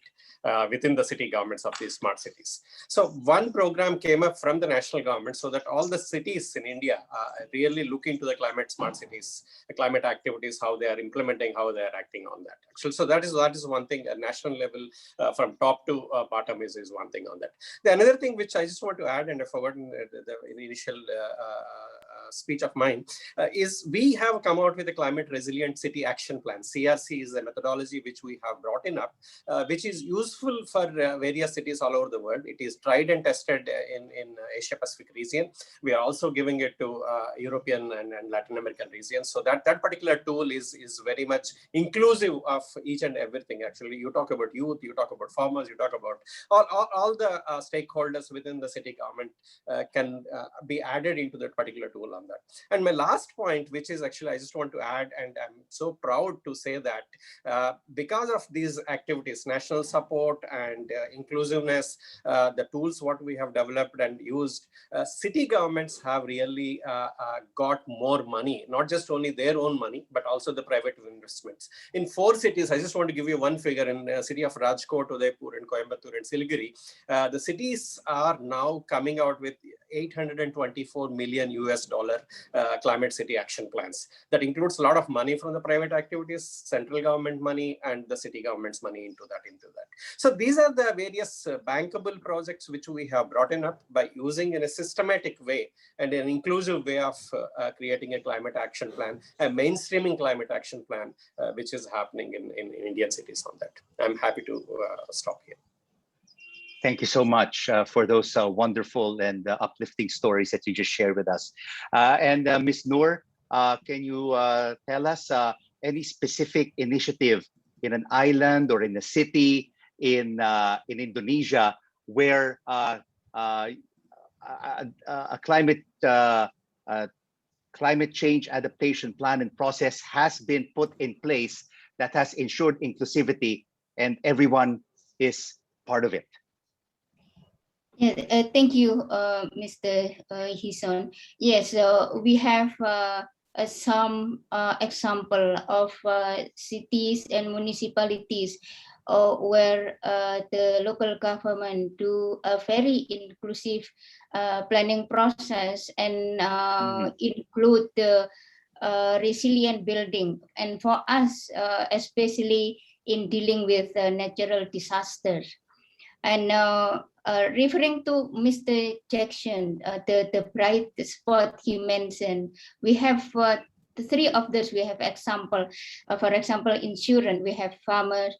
within the city governments of these smart cities. So one program came up from the national government so that all the cities in India really look into the climate smart cities, the climate activities, how they are implementing, how they are acting on that. So that is one thing at national level from top to bottom is one thing on that. The another thing which I just want to add, and I forgot in the initial speech of mine, is we have come out with a climate resilient city action plan. CRC is a methodology which we have brought up, which is useful for various cities all over the world. It is tried and tested in Asia Pacific region. We are also giving it to European and Latin American regions. So that particular tool is very much inclusive of each and everything. Actually, you talk about youth, you talk about farmers, you talk about all the stakeholders within the city government can be added into that particular tool on that. And my last point, which is actually I just want to add, and I'm so proud to say that because of these activities, national support and inclusiveness, the tools what we have developed and used, city governments have really got more money, not just only their own money, but also the private investments. In 4 cities, I just want to give you one figure. In the city of Rajkot, Udaipur, and Coimbatore and Siliguri, the cities are now coming out with $824 million climate city action plans. That includes a lot of money from the private activities, central government money, and the city government's money into that. So these are the various bankable projects which we have brought up by using in a systematic way and an inclusive way of creating a climate action plan, a mainstreaming climate action plan, which is happening in Indian cities on that. I'm happy to stop here. Thank you so much for those wonderful and uplifting stories that you just shared with us. And Ms. Noor, can you tell us any specific initiative in an island or in a city in Indonesia where a climate change adaptation plan and process has been put in place that has ensured inclusivity and everyone is part of it? Yeah, thank you, Mr. Hison. Yes, we have some example of cities and municipalities where the local government do a very inclusive planning process and include the resilient building. And for us, especially in dealing with natural disasters, And referring to Mr. Jackson, the bright spot he mentioned, we have the three of those. We have example, for example, insurance. We have farmers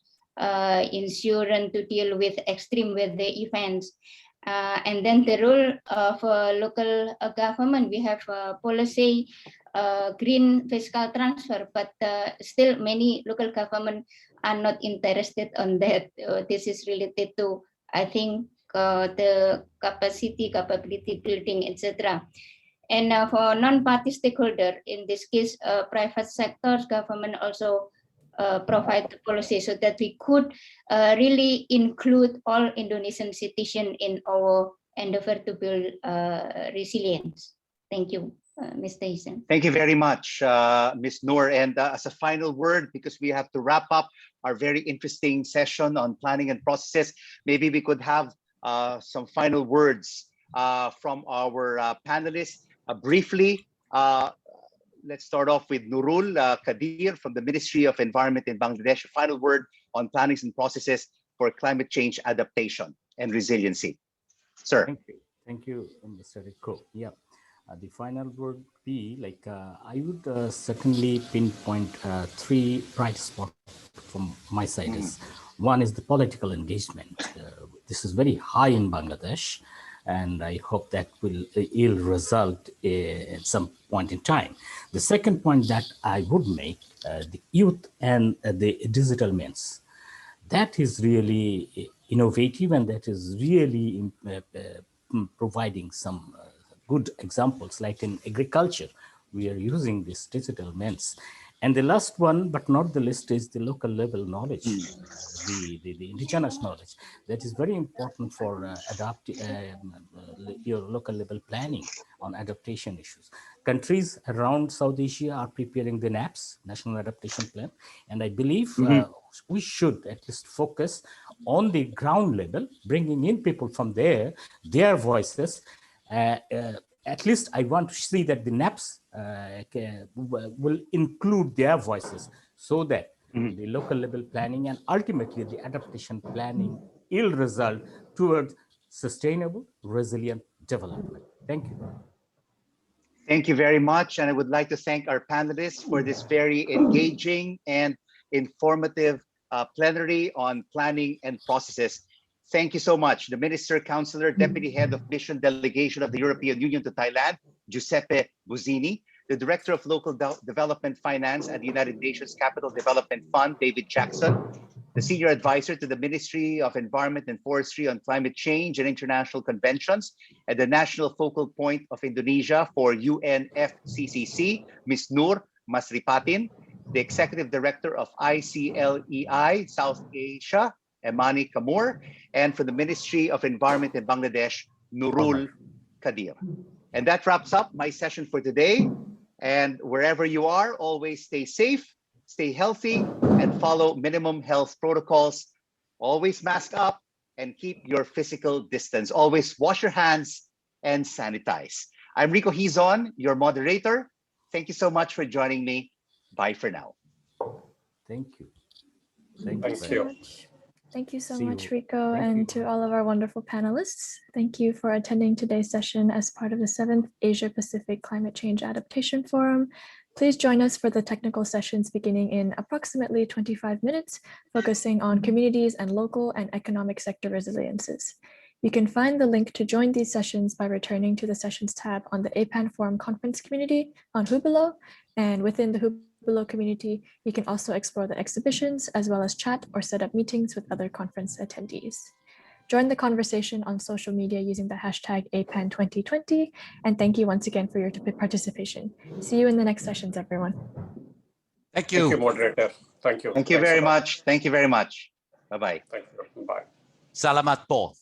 insurance to deal with extreme weather events. And then the role of local government, we have policy, green fiscal transfer, but still many local government are not interested on that. This is related to, I think, the capability building, etc. And for non-party stakeholder, in this case, private sectors, government also provide the policy so that we could really include all Indonesian citizens in our endeavor to build resilience. Thank you, Mr. Hisen. Thank you very much, Ms. Noor. And as a final word, because we have to wrap up our very interesting session on planning and processes, maybe we could have some final words from our panelists. Briefly, let's start off with Nurul Kadir from the Ministry of Environment in Bangladesh. A final word on plannings and processes for climate change adaptation and resiliency. Sir. Thank you, Mr. Rico. Yeah, the final word would be like, I would certainly pinpoint three bright spots from my side. One is the political engagement. This is very high in Bangladesh, and I hope that will yield result at some point in time. The second point that I would make, the youth and the digital means. That is really innovative, and that is really providing some good examples, like in agriculture, we are using this digital means. And the last one, but not the least, is the local level knowledge, the indigenous knowledge. That is very important for your local level planning on adaptation issues. Countries around South Asia are preparing the NAPS, National Adaptation Plan, and I believe we should at least focus on the ground level, bringing in people from there, their voices. At least I want to see that the NAPS will include their voices, so that the local level planning and ultimately the adaptation planning will result towards sustainable, resilient development. Thank you. Thank you very much. And I would like to thank our panelists for this very engaging and informative plenary on planning and processes. Thank you so much. The Minister, Councillor, Deputy Head of Mission Delegation of the European Union to Thailand, Giuseppe Buzzini, the Director of Local Development Finance at the United Nations Capital Development Fund, David Jackson, the Senior Advisor to the Ministry of Environment and Forestry on Climate Change and International Conventions, and the National Focal Point of Indonesia for UNFCCC, Ms. Noor Masripatin, the Executive Director of ICLEI South Asia, Emani Kamoor, and for the Ministry of Environment in Bangladesh, Nurul Kadir. And that wraps up my session for today. And wherever you are, always stay safe, stay healthy, and follow minimum health protocols. Always mask up and keep your physical distance. Always wash your hands and sanitize. I'm Rico Hizon, your moderator. Thank you so much for joining me. Bye for now. Thank you. Thank you so much. Thank you so See much, you. Rico, Thank and you. to all of our wonderful panelists. Thank you for attending today's session as part of the 7th Asia-Pacific Climate Change Adaptation Forum. Please join us for the technical sessions beginning in approximately 25 minutes, focusing on communities and local and economic sector resiliences. You can find the link to join these sessions by returning to the Sessions tab on the APAN Forum Conference community on Hubilo, and within the Hubilo community, you can also explore the exhibitions as well as chat or set up meetings with other conference attendees. Join the conversation on social media using the hashtag APAN2020, and thank you once again for your participation. See you in the next sessions, everyone. Thank you. Thank you, moderator. Thank you. Thank you very much. Thank you very much. Bye-bye. Thank you. Bye. Salamat po.